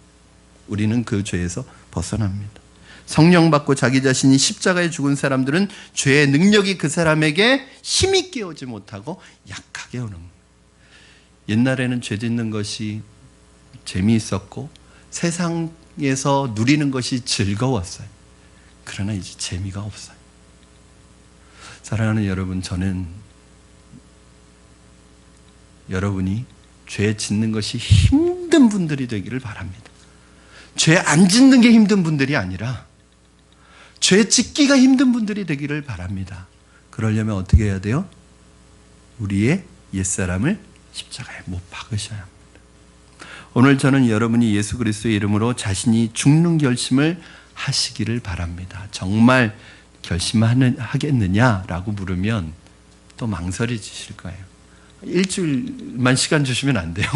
우리는 그 죄에서 벗어납니다. 성령 받고 자기 자신이 십자가에 죽은 사람들은 죄의 능력이 그 사람에게 힘있게 오지 못하고 약하게 오는 거예요. 옛날에는 죄 짓는 것이 재미있었고 세상에서 누리는 것이 즐거웠어요. 그러나 이제 재미가 없어요. 사랑하는 여러분, 저는 여러분이 죄 짓는 것이 힘든 분들이 되기를 바랍니다. 죄 안 짓는 게 힘든 분들이 아니라 죄 짓기가 힘든 분들이 되기를 바랍니다. 그러려면 어떻게 해야 돼요? 우리의 옛사람을 십자가에 못 박으셔야 합니다. 오늘 저는 여러분이 예수 그리스도의 이름으로 자신이 죽는 결심을 하시기를 바랍니다. 정말 결심하겠느냐라고 물으면 또 망설여지실 거예요. 일주일만 시간 주시면 안 돼요.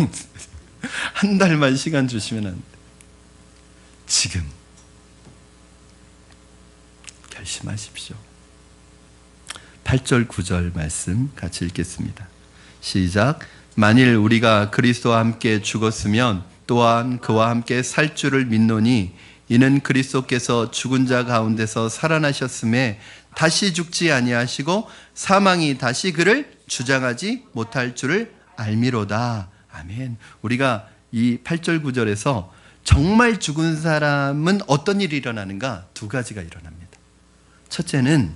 한 달만 시간 주시면 안 돼요. 지금 결심하십시오. 8절 9절 말씀 같이 읽겠습니다. 시작. 만일 우리가 그리스도와 함께 죽었으면 또한 그와 함께 살 줄을 믿노니 이는 그리스도께서 죽은 자 가운데서 살아나셨음에 다시 죽지 아니하시고 사망이 다시 그를 주장하지 못할 줄을 알미로다. 아멘. 우리가 이 8절 9절에서 정말 죽은 사람은 어떤 일이 일어나는가? 두 가지가 일어납니다. 첫째는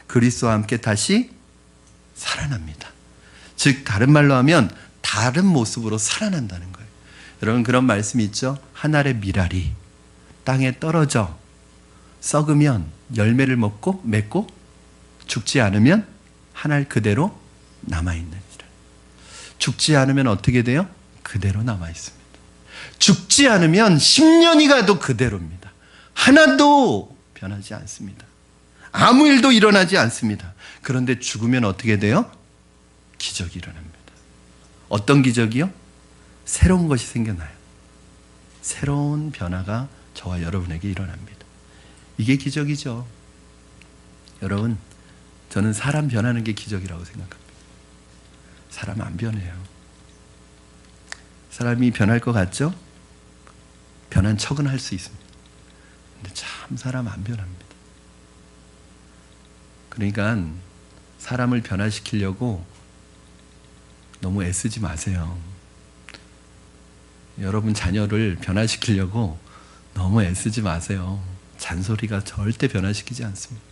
그리스도와 함께 다시 살아납니다. 즉 다른 말로 하면 다른 모습으로 살아난다는 거예요. 여러분 그런 말씀이 있죠. 한 알의 밀알이 땅에 떨어져 썩으면 열매를 맺고 죽지 않으면 한 알 그대로 남아있느니라. 죽지 않으면 어떻게 돼요? 그대로 남아있습니다. 죽지 않으면 10년이 가도 그대로입니다. 하나도 변하지 않습니다. 아무 일도 일어나지 않습니다. 그런데 죽으면 어떻게 돼요? 기적이 일어납니다. 어떤 기적이요? 새로운 것이 생겨나요. 새로운 변화가 저와 여러분에게 일어납니다. 이게 기적이죠. 여러분, 저는 사람 변하는 게 기적이라고 생각합니다. 사람 안 변해요. 사람이 변할 것 같죠? 변한 척은 할 수 있습니다. 근데 참 사람 안 변합니다. 그러니까 사람을 변화시키려고 너무 애쓰지 마세요. 여러분 자녀를 변화시키려고 너무 애쓰지 마세요. 잔소리가 절대 변화시키지 않습니다.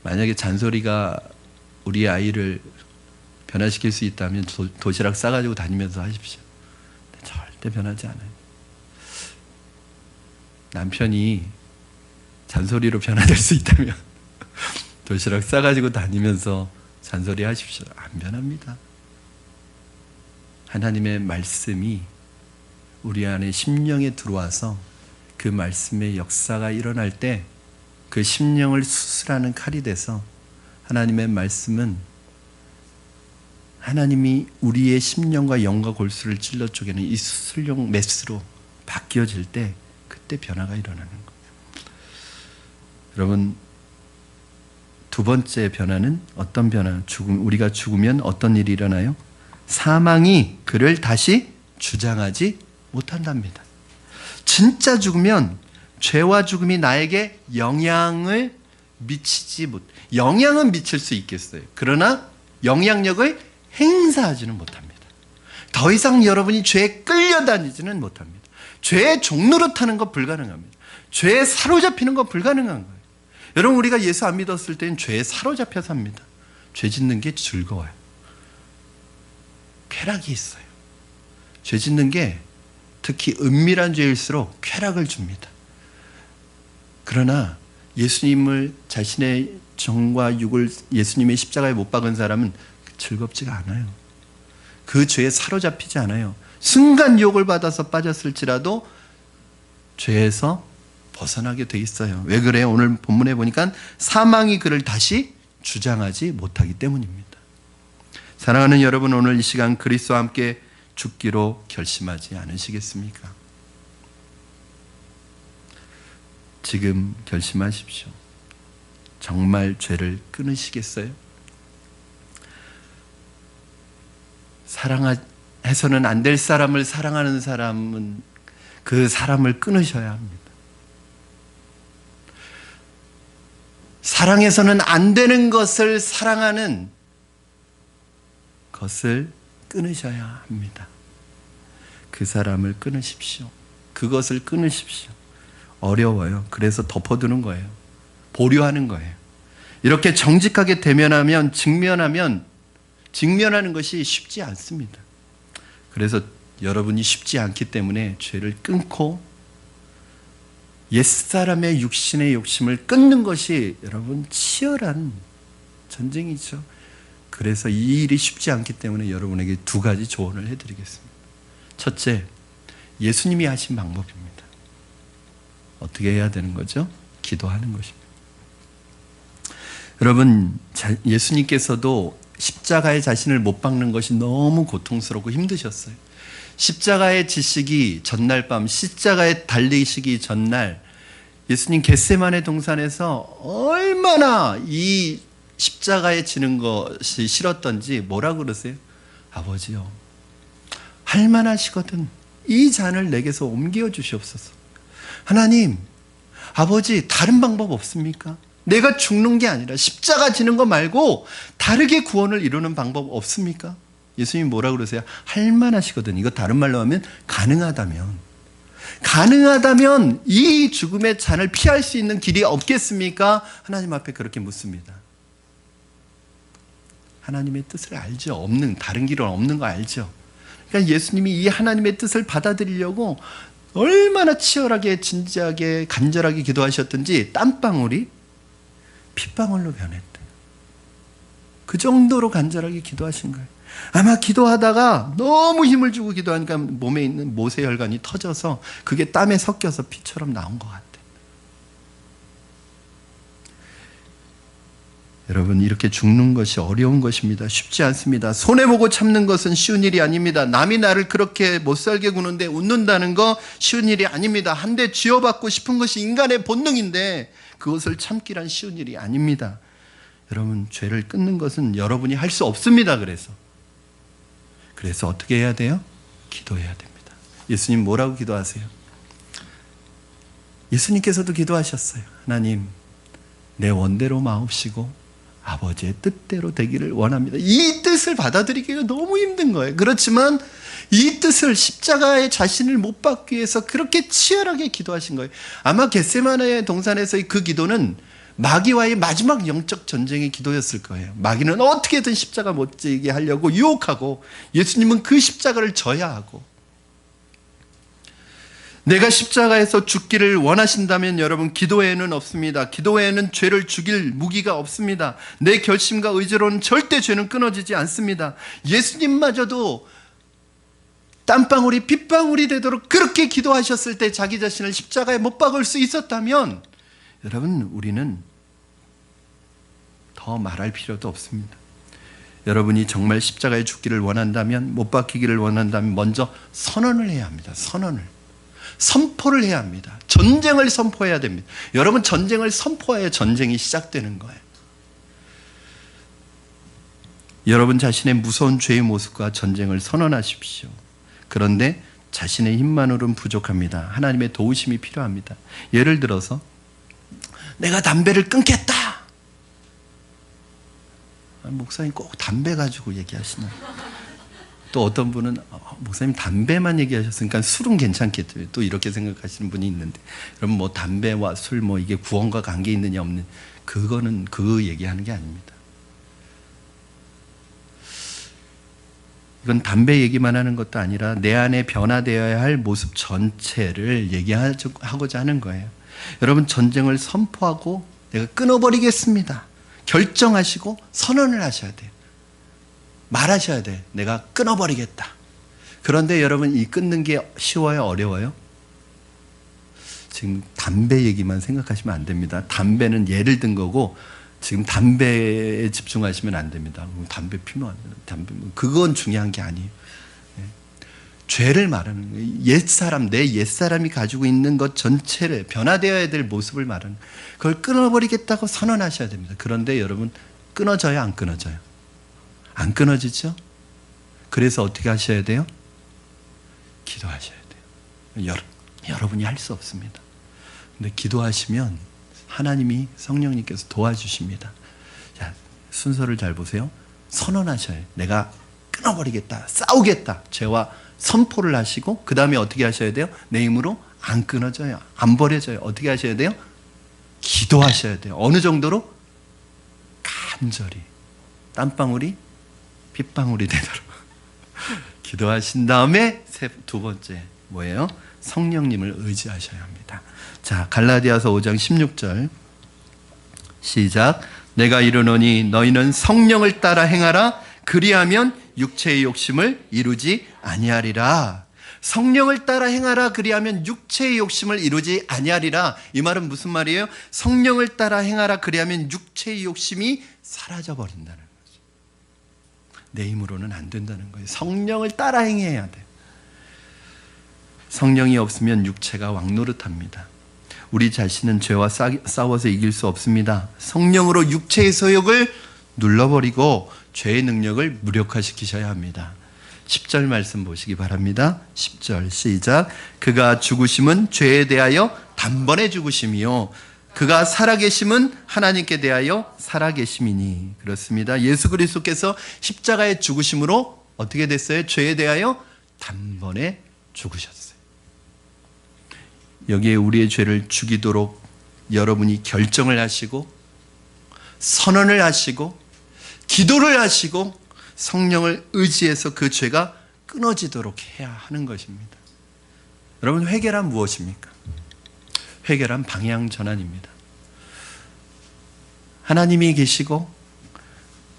만약에 잔소리가 우리 아이를 변화시킬 수 있다면 도시락 싸가지고 다니면서 하십시오. 절대 변하지 않아요. 남편이 잔소리로 변화될 수 있다면 도시락 싸가지고 다니면서 잔소리 하십시오. 안 변합니다. 하나님의 말씀이 우리 안에 심령에 들어와서 그 말씀의 역사가 일어날 때 그 심령을 수술하는 칼이 돼서 하나님의 말씀은 하나님이 우리의 심령과 영과 골수를 찔러 쪼개는 이 수술용 메스로 바뀌어질 때 그때 변화가 일어나는 거예요. 여러분, 두 번째 변화는 어떤 변화? 우리가 죽으면 어떤 일이 일어나요? 사망이 그를 다시 주장하지 못한답니다. 진짜 죽으면 죄와 죽음이 나에게 영향을 미치지 영향은 미칠 수 있겠어요. 그러나 영향력을 행사하지는 못합니다. 더 이상 여러분이 죄에 끌려다니지는 못합니다. 죄의 종로로 타는 거 불가능합니다. 죄에 사로잡히는 거 불가능한 거예요. 여러분, 우리가 예수 안 믿었을 때는 죄에 사로잡혀 삽니다. 죄 짓는 게 즐거워요. 쾌락이 있어요. 죄 짓는 게 특히 은밀한 죄일수록 쾌락을 줍니다. 그러나 예수님을 자신의 정과 육을 예수님의 십자가에 못 박은 사람은 즐겁지가 않아요. 그 죄에 사로잡히지 않아요. 순간 유혹을 받아서 빠졌을지라도 죄에서 벗어나게 돼 있어요. 왜 그래요? 오늘 본문에 보니까 사망이 그를 다시 주장하지 못하기 때문입니다. 사랑하는 여러분, 오늘 이 시간 그리스도와 함께 죽기로 결심하지 않으시겠습니까? 지금 결심하십시오. 정말 죄를 끊으시겠어요? 사랑해서는 안 될 사람을 사랑하는 사람은 그 사람을 끊으셔야 합니다. 사랑해서는 안 되는 것을 사랑하는 것을 끊으셔야 합니다. 그 사람을 끊으십시오. 그것을 끊으십시오. 어려워요. 그래서 덮어두는 거예요. 보류하는 거예요. 이렇게 정직하게 대면하면 직면하는 것이 쉽지 않습니다. 그래서 여러분이 쉽지 않기 때문에 죄를 끊고 옛사람의 육신의 욕심을 끊는 것이 여러분 치열한 전쟁이죠. 그래서 이 일이 쉽지 않기 때문에 여러분에게 두 가지 조언을 해드리겠습니다. 첫째, 예수님이 하신 방법입니다. 어떻게 해야 되는 거죠? 기도하는 것입니다. 여러분, 예수님께서도 십자가에 자신을 못 박는 것이 너무 고통스럽고 힘드셨어요. 십자가의 지시기 전날 밤, 십자가에 달리시기 전날 예수님 겟세마네 동산에서 얼마나 이 십자가에 지는 것이 싫었던지 뭐라고 그러세요? 아버지요, 할만하시거든 이 잔을 내게서 옮겨 주시옵소서. 하나님, 아버지, 다른 방법 없습니까? 내가 죽는 게 아니라 십자가 지는 거 말고 다르게 구원을 이루는 방법 없습니까? 예수님이 뭐라고 그러세요? 할만하시거든. 이거 다른 말로 하면 가능하다면 이 죽음의 잔을 피할 수 있는 길이 없겠습니까? 하나님 앞에 그렇게 묻습니다. 하나님의 뜻을 알죠. 다른 길은 없는 거 알죠. 그러니까 예수님이 이 하나님의 뜻을 받아들이려고 얼마나 치열하게 진지하게 간절하게 기도하셨던지 땀방울이 핏방울로 변했대요. 그 정도로 간절하게 기도하신 거예요. 아마 기도하다가 너무 힘을 주고 기도하니까 몸에 있는 모세혈관이 터져서 그게 땀에 섞여서 피처럼 나온 것 같아요. 여러분, 이렇게 죽는 것이 어려운 것입니다. 쉽지 않습니다. 손해보고 참는 것은 쉬운 일이 아닙니다. 남이 나를 그렇게 못살게 구는데 웃는다는 거 쉬운 일이 아닙니다. 한 대 쥐어받고 싶은 것이 인간의 본능인데 그것을 참기란 쉬운 일이 아닙니다. 여러분, 죄를 끊는 것은 여러분이 할 수 없습니다. 그래서 어떻게 해야 돼요? 기도해야 됩니다. 예수님 뭐라고 기도하세요? 예수님께서도 기도하셨어요. 하나님, 내 원대로 마옵시고 아버지의 뜻대로 되기를 원합니다. 이 뜻을 받아들이기가 너무 힘든 거예요. 그렇지만 이 뜻을, 십자가의 자신을 못 받기 위해서 그렇게 치열하게 기도하신 거예요. 아마 겟세마네 동산에서의 그 기도는 마귀와의 마지막 영적 전쟁의 기도였을 거예요. 마귀는 어떻게든 십자가 못 지게 하려고 유혹하고, 예수님은 그 십자가를 져야 하고. 내가 십자가에서 죽기를 원하신다면 여러분, 기도 외에는 없습니다. 기도 외에는 죄를 죽일 무기가 없습니다. 내 결심과 의지로는 절대 죄는 끊어지지 않습니다. 예수님마저도 땀방울이 빗방울이 되도록 그렇게 기도하셨을 때 자기 자신을 십자가에 못 박을 수 있었다면, 여러분, 우리는 더 말할 필요도 없습니다. 여러분이 정말 십자가에 죽기를 원한다면, 못 박히기를 원한다면 먼저 선언을 해야 합니다. 선포를 해야 합니다. 전쟁을 선포해야 됩니다. 여러분, 전쟁을 선포해야 전쟁이 시작되는 거예요. 여러분 자신의 무서운 죄의 모습과 전쟁을 선언하십시오. 그런데 자신의 힘만으로는 부족합니다. 하나님의 도우심이 필요합니다. 예를 들어서 내가 담배를 끊겠다. 목사님 꼭 담배 가지고 얘기하시나? 또 어떤 분은 목사님 담배만 얘기하셨으니까 술은 괜찮겠죠. 또 이렇게 생각하시는 분이 있는데, 여러분 뭐 담배와 술 뭐 이게 구원과 관계 있느냐 없는, 그거는 그 얘기하는 게 아닙니다. 이건 담배 얘기만 하는 것도 아니라 내 안에 변화되어야 할 모습 전체를 얘기하고자 하는 거예요. 여러분, 전쟁을 선포하고 내가 끊어버리겠습니다. 결정하시고 선언을 하셔야 돼요. 말하셔야 돼요. 내가 끊어버리겠다. 그런데 여러분, 이 끊는 게 쉬워요? 어려워요? 지금 담배 얘기만 생각하시면 안 됩니다. 담배는 예를 든 거고, 지금 담배에 집중하시면 안 됩니다. 담배 피면 안 돼요. 그건 중요한 게 아니에요. 죄를 말하는 거예요. 옛사람, 내 옛사람이 가지고 있는 것 전체를, 변화되어야 될 모습을 말하는 거예요. 그걸 끊어버리겠다고 선언하셔야 됩니다. 그런데 여러분, 끊어져요? 안 끊어져요? 안 끊어지죠? 그래서 어떻게 하셔야 돼요? 기도하셔야 돼요. 여러분이 할 수 없습니다. 근데 기도하시면 하나님이, 성령님께서 도와주십니다. 자, 순서를 잘 보세요. 선언하셔요. 내가 끊어버리겠다. 싸우겠다. 죄와 선포를 하시고, 그 다음에 어떻게 하셔야 돼요? 내 힘으로 안 끊어져요. 안 버려져요. 어떻게 하셔야 돼요? 기도하셔야 돼요. 어느 정도로? 간절히. 땀방울이 빗방울이 되도록 기도하신 다음에 두 번째 뭐예요? 성령님을 의지하셔야 합니다. 자, 갈라디아서 5장 16절 시작. 내가 이르노니 너희는 성령을 따라 행하라. 그리하면 육체의 욕심을 이루지 아니하리라. 성령을 따라 행하라. 그리하면 육체의 욕심을 이루지 아니하리라. 이 말은 무슨 말이에요? 성령을 따라 행하라. 그리하면 육체의 욕심이 사라져 버린다는 거죠. 내 힘으로는 안 된다는 거예요. 성령을 따라 행해야 돼요. 성령이 없으면 육체가 왕노릇합니다. 우리 자신은 죄와 싸워서 이길 수 없습니다. 성령으로 육체의 소욕을 눌러버리고 죄의 능력을 무력화시키셔야 합니다. 10절 말씀 보시기 바랍니다. 10절 시작. 그가 죽으심은 죄에 대하여 단번에 죽으심이요 그가 살아계심은 하나님께 대하여 살아계심이니. 그렇습니다. 예수 그리스도께서 십자가의 죽으심으로 어떻게 됐어요? 죄에 대하여 단번에 죽으셨어요. 여기에 우리의 죄를 죽이도록 여러분이 결정을 하시고, 선언을 하시고, 기도를 하시고, 성령을 의지해서 그 죄가 끊어지도록 해야 하는 것입니다. 여러분, 회개란 무엇입니까? 회개란 방향 전환입니다. 하나님이 계시고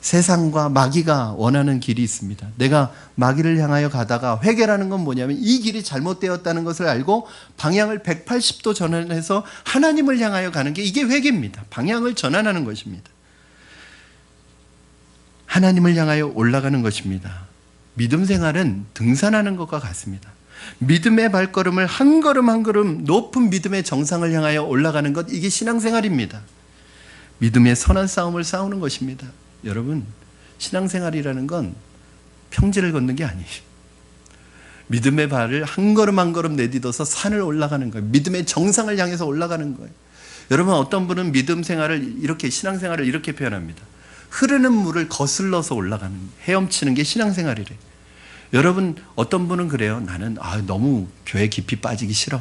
세상과 마귀가 원하는 길이 있습니다. 내가 마귀를 향하여 가다가, 회개라는 건 뭐냐면 이 길이 잘못되었다는 것을 알고 방향을 180도 전환해서 하나님을 향하여 가는 게, 이게 회개입니다. 방향을 전환하는 것입니다. 하나님을 향하여 올라가는 것입니다. 믿음 생활은 등산하는 것과 같습니다. 믿음의 발걸음을 한 걸음 한 걸음 높은 믿음의 정상을 향하여 올라가는 것, 이게 신앙생활입니다. 믿음의 선한 싸움을 싸우는 것입니다. 여러분, 신앙생활이라는 건 평지를 걷는 게 아니에요. 믿음의 발을 한 걸음 한 걸음 내딛어서 산을 올라가는 거예요. 믿음의 정상을 향해서 올라가는 거예요. 여러분, 어떤 분은 믿음 생활을 이렇게, 신앙생활을 이렇게 표현합니다. 흐르는 물을 거슬러서 올라가는, 헤엄치는 게 신앙생활이래. 여러분, 어떤 분은 그래요. 나는 너무 교회 깊이 빠지기 싫어.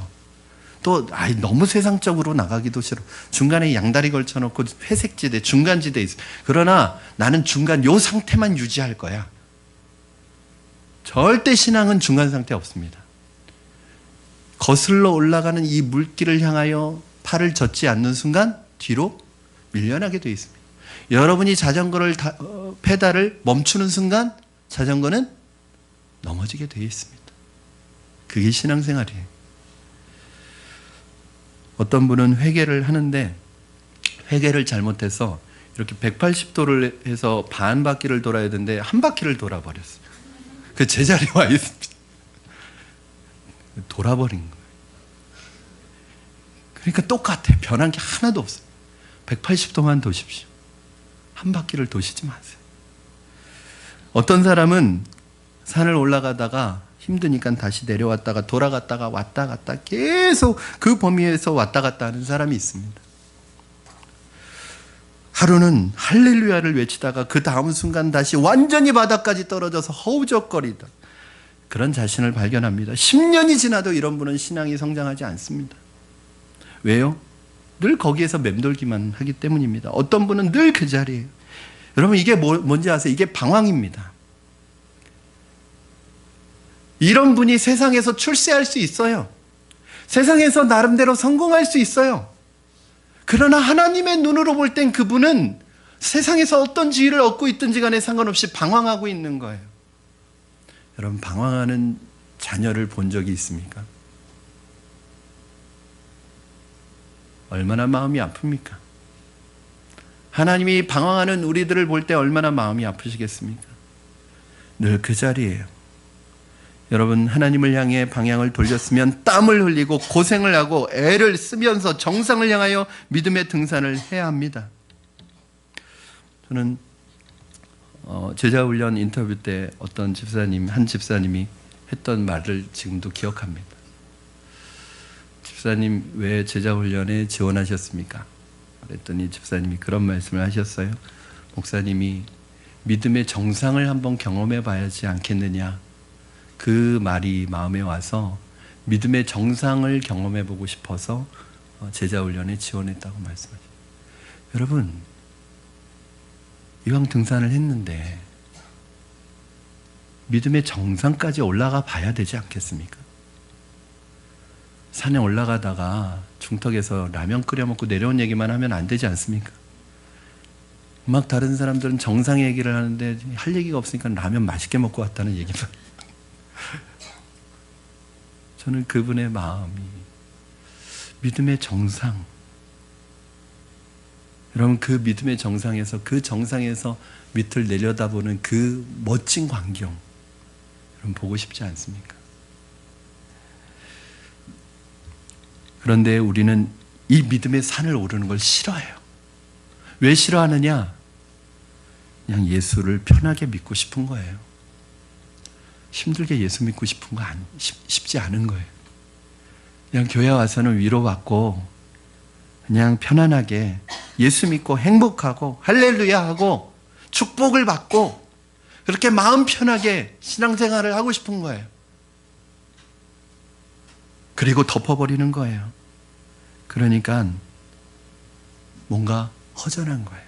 또 너무 세상적으로 나가기도 싫어. 중간에 양다리 걸쳐놓고 회색지대, 중간지대에 있어. 그러나 나는 중간 요 상태만 유지할 거야. 절대 신앙은 중간 상태 없습니다. 거슬러 올라가는 이 물길을 향하여 팔을 젓지 않는 순간 뒤로 밀려나게 되어 있습니다. 여러분이 자전거를 페달을 멈추는 순간 자전거는 넘어지게 되어 있습니다. 그게 신앙생활이에요. 어떤 분은 회개를 하는데 회개를 잘못해서 이렇게 180도를 해서 반 바퀴를 돌아야 되는데 한 바퀴를 돌아버렸어요. 그 제자리에 와 있습니다. 돌아버린 거예요. 그러니까 똑같아요. 변한 게 하나도 없어요. 180도만 도십시오. 한 바퀴를 도시지 마세요. 어떤 사람은 산을 올라가다가 힘드니까 다시 내려왔다가 돌아갔다가 왔다 갔다 계속 그 범위에서 왔다 갔다 하는 사람이 있습니다. 하루는 할렐루야를 외치다가 그 다음 순간 다시 완전히 바닥까지 떨어져서 허우적거리다. 그런 자신을 발견합니다. 10년이 지나도 이런 분은 신앙이 성장하지 않습니다. 왜요? 늘 거기에서 맴돌기만 하기 때문입니다. 어떤 분은 늘 그 자리예요. 여러분, 이게 뭔지 아세요? 이게 방황입니다. 이런 분이 세상에서 출세할 수 있어요. 세상에서 나름대로 성공할 수 있어요. 그러나 하나님의 눈으로 볼 땐 그분은 세상에서 어떤 지위를 얻고 있든지 간에 상관없이 방황하고 있는 거예요. 여러분, 방황하는 자녀를 본 적이 있습니까? 얼마나 마음이 아픕니까? 하나님이 방황하는 우리들을 볼 때 얼마나 마음이 아프시겠습니까? 늘 그 자리예요. 여러분, 하나님을 향해 방향을 돌렸으면 땀을 흘리고 고생을 하고 애를 쓰면서 정상을 향하여 믿음의 등산을 해야 합니다. 저는 제자훈련 인터뷰 때 어떤 한 집사님이 했던 말을 지금도 기억합니다. 집사님, 왜 제자훈련에 지원하셨습니까? 그랬더니 집사님이 그런 말씀을 하셨어요. 목사님이 믿음의 정상을 한번 경험해 봐야지 않겠느냐. 그 말이 마음에 와서 믿음의 정상을 경험해 보고 싶어서 제자훈련에 지원했다고 말씀하셨어요. 여러분, 이왕 등산을 했는데 믿음의 정상까지 올라가 봐야 되지 않겠습니까? 산에 올라가다가 중턱에서 라면 끓여 먹고 내려온 얘기만 하면 안 되지 않습니까? 막 다른 사람들은 정상의 얘기를 하는데 할 얘기가 없으니까 라면 맛있게 먹고 왔다는 얘기만. 저는 그분의 마음이 믿음의 정상, 여러분, 그 믿음의 정상에서, 그 정상에서 밑을 내려다보는 그 멋진 광경, 여러분 보고 싶지 않습니까? 그런데 우리는 이 믿음의 산을 오르는 걸 싫어해요. 왜 싫어하느냐? 그냥 예수를 편하게 믿고 싶은 거예요. 힘들게 예수 믿고 싶은 거 쉽지 않은 거예요. 그냥 교회 와서는 위로받고 그냥 편안하게 예수 믿고 행복하고 할렐루야 하고 축복을 받고 그렇게 마음 편하게 신앙생활을 하고 싶은 거예요. 그리고 덮어버리는 거예요. 그러니까 뭔가 허전한 거예요.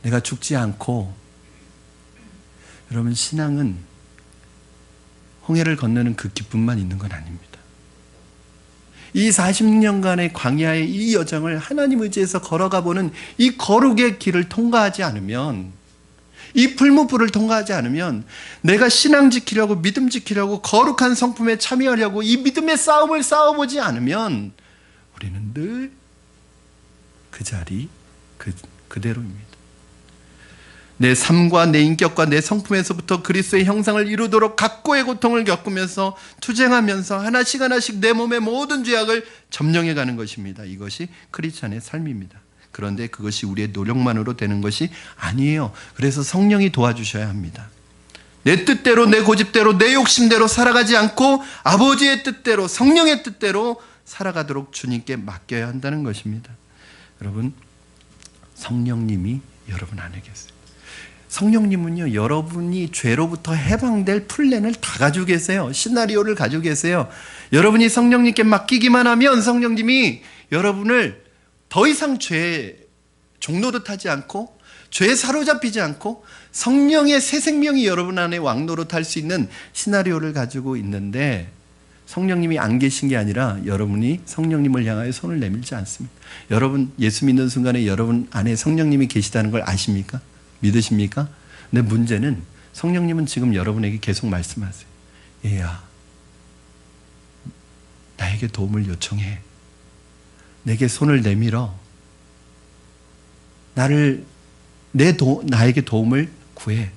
내가 죽지 않고, 여러분, 신앙은 홍해를 건너는 그 기쁨만 있는 건 아닙니다. 이 40년간의 광야의 이 여정을 하나님 의지해서 걸어가 보는 이 거룩의 길을 통과하지 않으면, 이 풀무불을 통과하지 않으면, 내가 신앙 지키려고, 믿음 지키려고, 거룩한 성품에 참여하려고 이 믿음의 싸움을 싸워보지 않으면 우리는 늘 그 자리 그대로입니다. 내 삶과 내 인격과 내 성품에서부터 그리스도의 형상을 이루도록 각고의 고통을 겪으면서 투쟁하면서 하나씩 하나씩 내 몸의 모든 죄악을 점령해 가는 것입니다. 이것이 크리스찬의 삶입니다. 그런데 그것이 우리의 노력만으로 되는 것이 아니에요. 그래서 성령이 도와주셔야 합니다. 내 뜻대로, 내 고집대로, 내 욕심대로 살아가지 않고 아버지의 뜻대로, 성령의 뜻대로 살아가도록 주님께 맡겨야 한다는 것입니다. 여러분, 성령님이 여러분 안에 계세요. 성령님은요, 여러분이 죄로부터 해방될 플랜을 다 가지고 계세요. 시나리오를 가지고 계세요. 여러분이 성령님께 맡기기만 하면 성령님이 여러분을 더 이상 죄의 종노릇하지 않고 죄에 사로잡히지 않고 성령의 새 생명이 여러분 안에 왕노릇할 수 있는 시나리오를 가지고 있는데, 성령님이 안 계신 게 아니라 여러분이 성령님을 향하여 손을 내밀지 않습니다. 여러분 예수 믿는 순간에 여러분 안에 성령님이 계시다는 걸 아십니까? 믿으십니까? 근데 문제는 성령님은 지금 여러분에게 계속 말씀하세요. 얘야, 나에게 도움을 요청해. 내게 손을 내밀어. 나에게 도움을 구해.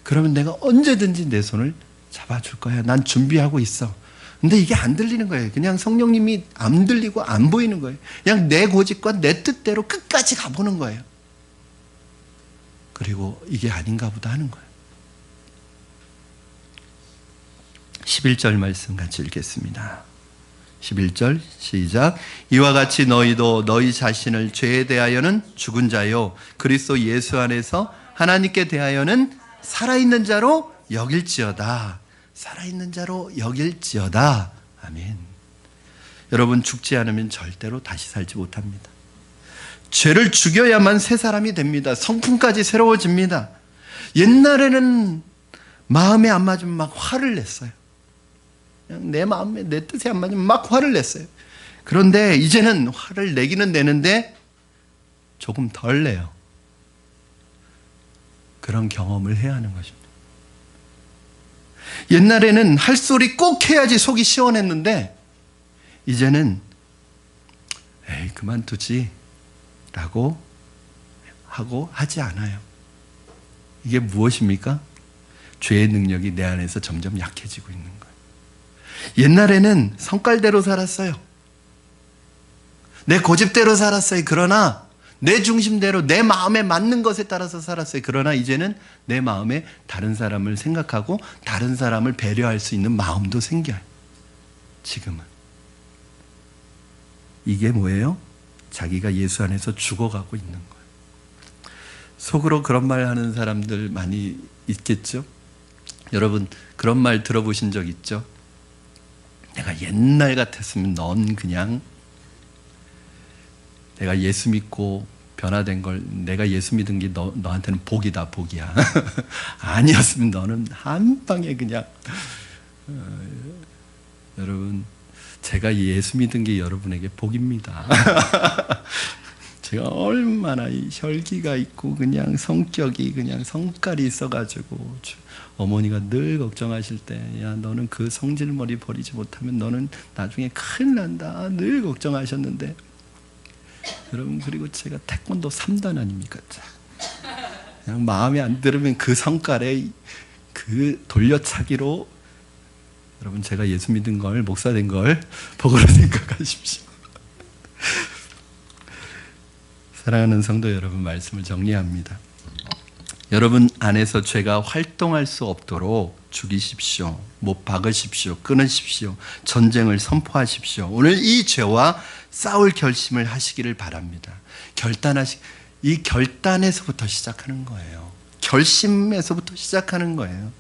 그러면 내가 언제든지 내 손을 잡아줄 거야. 난 준비하고 있어. 근데 이게 안 들리는 거예요. 그냥 성령님이 안 들리고 안 보이는 거예요. 그냥 내 고집과 내 뜻대로 끝까지 가보는 거예요. 그리고 이게 아닌가 보다 하는 거예요. 11절 말씀 같이 읽겠습니다. 11절 시작. 이와 같이 너희도 너희 자신을 죄에 대하여는 죽은 자요 그리스도 예수 안에서 하나님께 대하여는 살아있는 자로 여길지어다. 살아있는 자로 여길지어다. 아멘. 여러분, 죽지 않으면 절대로 다시 살지 못합니다. 죄를 죽여야만 새 사람이 됩니다. 성품까지 새로워집니다. 옛날에는 마음에 안 맞으면 막 화를 냈어요. 그냥 내 마음에 내 뜻에 안 맞으면 막 화를 냈어요. 그런데 이제는 화를 내기는 내는데 조금 덜 내요. 그런 경험을 해야 하는 것입니다. 옛날에는 할 소리 꼭 해야지 속이 시원했는데 이제는 에이 그만두지 라고 하고 하지 않아요. 이게 무엇입니까? 죄의 능력이 내 안에서 점점 약해지고 있는 거예요. 옛날에는 성깔대로 살았어요. 내 고집대로 살았어요. 그러나 내 중심대로 내 마음에 맞는 것에 따라서 살았어요. 그러나 이제는 내 마음에 다른 사람을 생각하고 다른 사람을 배려할 수 있는 마음도 생겨요. 지금은. 이게 뭐예요? 자기가 예수 안에서 죽어가고 있는 거예요. 속으로 그런 말 하는 사람들 많이 있겠죠? 여러분 그런 말 들어보신 적 있죠? 내가 옛날 같았으면 넌 그냥 내가 예수 믿고 변화된 걸, 내가 예수 믿은 게 너한테는 복이다, 복이야. 아니었으면 너는 한 방에 그냥 여러분 제가 예수 믿은 게 여러분에게 복입니다. 제가 얼마나 혈기가 있고 그냥 성격이 그냥 성깔이 있어가지고 어머니가 늘 걱정하실 때, 야 너는 그 성질머리 버리지 못하면 너는 나중에 큰일 난다 늘 걱정하셨는데, 여러분 그리고 제가 태권도 3단 아닙니까? 그냥 마음에 안 들으면 그 성깔에 그 돌려차기로 여러분 제가 예수 믿은 걸, 목사 된 걸 복으로 생각하십시오. 사랑하는 성도 여러분, 말씀을 정리합니다. 여러분 안에서 죄가 활동할 수 없도록 죽이십시오. 못 박으십시오. 끊으십시오. 전쟁을 선포하십시오. 오늘 이 죄와 싸울 결심을 하시기를 바랍니다. 이 결단에서부터 시작하는 거예요. 결심에서부터 시작하는 거예요.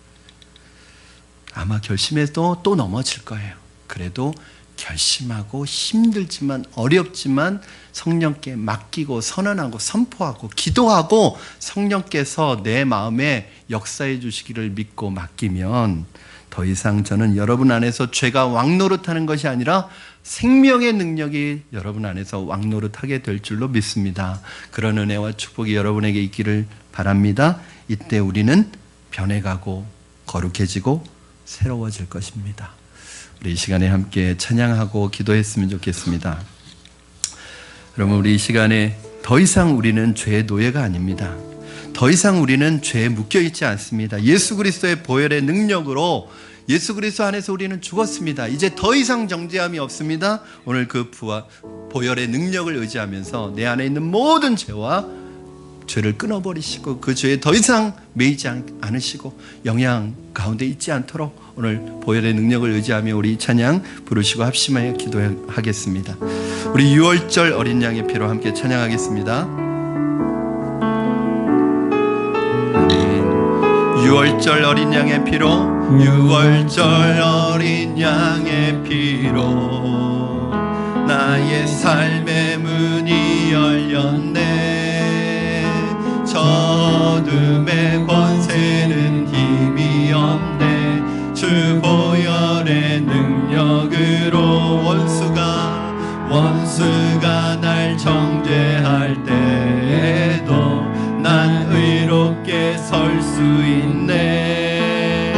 아마 결심해도 또 넘어질 거예요. 그래도 결심하고 힘들지만 어렵지만 성령께 맡기고 선언하고 선포하고 기도하고 성령께서 내 마음에 역사해 주시기를 믿고 맡기면 더 이상 저는 여러분 안에서 죄가 왕노릇하는 것이 아니라 생명의 능력이 여러분 안에서 왕노릇하게 될 줄로 믿습니다. 그런 은혜와 축복이 여러분에게 있기를 바랍니다. 이때 우리는 변해가고 거룩해지고 새로워질 것입니다. 우리 이 시간에 함께 찬양하고 기도했으면 좋겠습니다. 여러분 우리 이 시간에 더 이상 우리는 죄의 노예가 아닙니다. 더 이상 우리는 죄에 묶여있지 않습니다. 예수 그리스도의 보혈의 능력으로 예수 그리스도 안에서 우리는 죽었습니다. 이제 더 이상 정죄함이 없습니다. 오늘 그 보혈의 능력을 의지하면서 내 안에 있는 모든 죄와 죄를 끊어버리시고 그 죄에 더 이상 매이지 않으시고 영향 가운데 있지 않도록 오늘 보혈의 능력을 의지하며 우리 찬양 부르시고 합심하여 기도하겠습니다. 우리 6월절 어린 양의 피로 함께 찬양하겠습니다. 6월절 어린 양의 피로 6월절 어린 양의 피로 나의 삶의 문이 열렸네. 어둠의 권세는 힘이 없네. 주 보혈의 능력으로 원수가 날 정죄할 때에도 난 의롭게 설 수 있네.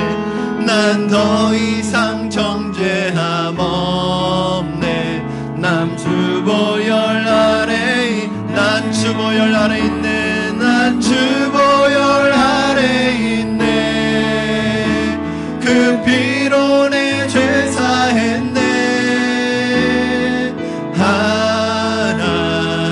난 더 이상 정죄함 없네. 난 주 보혈 아래 있네. 난 주 보혈 아래 있네. 그 피로 내 죄 사했네.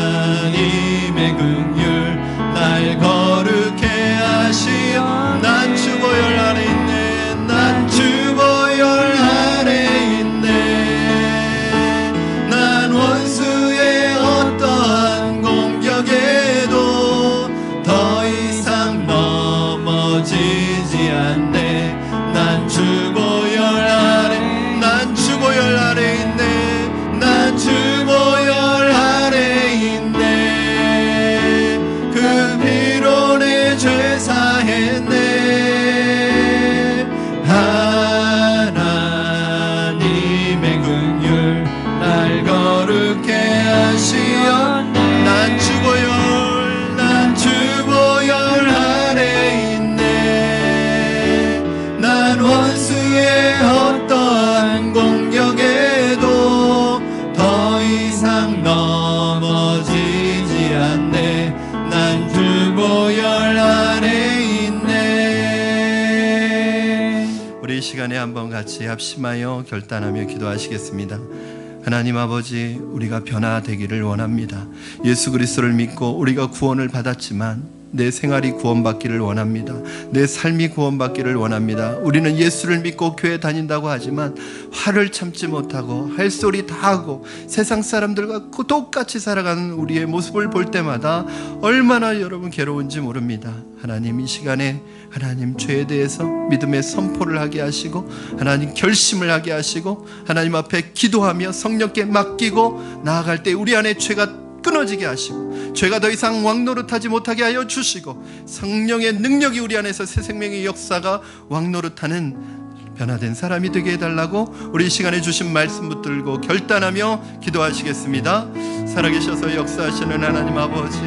하나님의 긍휼 날 거룩해 하시어 난 주 보혈 아래 있네. 난 주 보혈 아래 있네. 난 원수의 어떠한 공격에도 더 이상 넘어지지 않네. 난 주 보혈 아래 있네. 난 주 보혈 아래 있네. 그 피로 내 죄 사했네. 하나님의 긍휼 날 거룩해 하시어 난 주 보혈 아래 있네. 난 원수의 어떠한 공격에도 더 이상 넘어지지 않네. 난 주 보혈 아래 있네. 우리 이 시간에 한번 같이 합심하여 결단하며 기도하시겠습니다. 하나님 아버지, 우리가 변화되기를 원합니다. 예수 그리스도를 믿고 우리가 구원을 받았지만 내 생활이 구원받기를 원합니다. 내 삶이 구원받기를 원합니다. 우리는 예수를 믿고 교회 다닌다고 하지만 화를 참지 못하고 할 소리 다 하고 세상 사람들과 똑같이 살아가는 우리의 모습을 볼 때마다 얼마나 여러분 괴로운지 모릅니다. 하나님, 이 시간에 하나님 죄에 대해서 믿음의 선포를 하게 하시고 하나님 결심을 하게 하시고 하나님 앞에 기도하며 성령께 맡기고 나아갈 때 우리 안에 죄가 끊어지게 하시고 죄가 더 이상 왕노릇하지 못하게 하여 주시고 성령의 능력이 우리 안에서 새 생명의 역사가 왕노릇하는 변화된 사람이 되게 해달라고 우리 이 시간에 주신 말씀 붙들고 결단하며 기도하시겠습니다. 살아계셔서 역사하시는 하나님 아버지,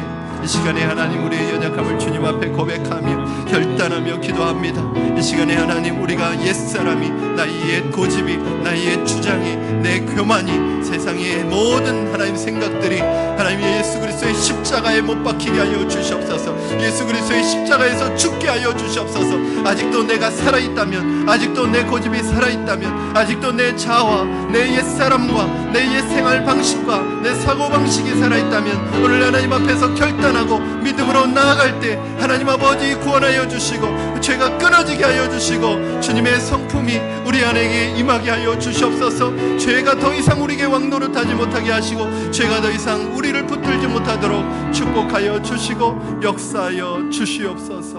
이 시간에 하나님 우리의 연약함을 주님 앞에 고백하며 결단하며 기도합니다. 이 시간에 하나님 우리가 옛사람이, 나의 옛 고집이, 나의 옛 주장이, 내 교만이, 세상의 모든 하나님 생각들이 하나님 예수 그리스도의 십자가에 못 박히게 하여 주시옵소서. 예수 그리스도의 십자가에서 죽게 하여 주시옵소서. 아직도 내가 살아있다면, 아직도 내 고집이 살아있다면, 아직도 내 자아와 내 옛사람과 내 옛 생활 방식과 내 사고방식이 살아있다면 오늘 하나님 앞에서 결단하고 믿음으로 나아갈 때 하나님 아버지 구원하여 주시고 죄가 끊어지게 하여 주시고 주님의 성품이 우리 안에게 임하게 하여 주시옵소서. 죄가 더 이상 우리에게 왕노릇하지 못하게 하시고 죄가 더 이상 우리를 붙들지 못하도록 축복하여 주시고 역사하여 주시옵소서.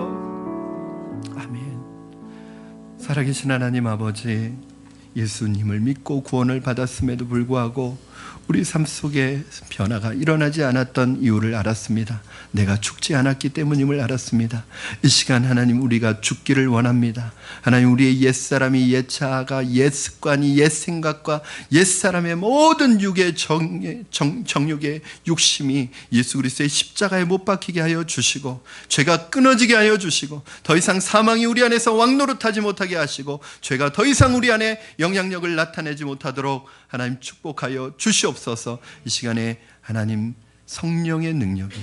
아멘. 살아계신 하나님 아버지, 예수님을 믿고 구원을 받았음에도 불구하고 우리 삶 속에 변화가 일어나지 않았던 이유를 알았습니다. 내가 죽지 않았기 때문임을 알았습니다. 이 시간 하나님 우리가 죽기를 원합니다. 하나님 우리의 옛사람이, 옛 자아가, 옛 습관이, 옛 생각과 옛사람의 모든 육의 정욕의 욕심이 예수 그리스도의 십자가에 못 박히게 하여 주시고 죄가 끊어지게 하여 주시고 더 이상 사망이 우리 안에서 왕노릇하지 못하게 하시고 죄가 더 이상 우리 안에 영향력을 나타내지 못하도록 하나님 축복하여 주시옵소서. 이 시간에 하나님 성령의 능력이,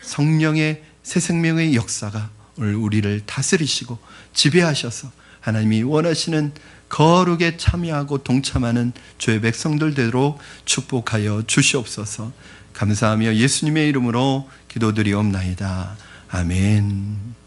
성령의 새 생명의 역사가 오늘 우리를 다스리시고 지배하셔서 하나님이 원하시는 거룩에 참여하고 동참하는 주의 백성들대로 축복하여 주시옵소서. 감사하며 예수님의 이름으로 기도드리옵나이다. 아멘.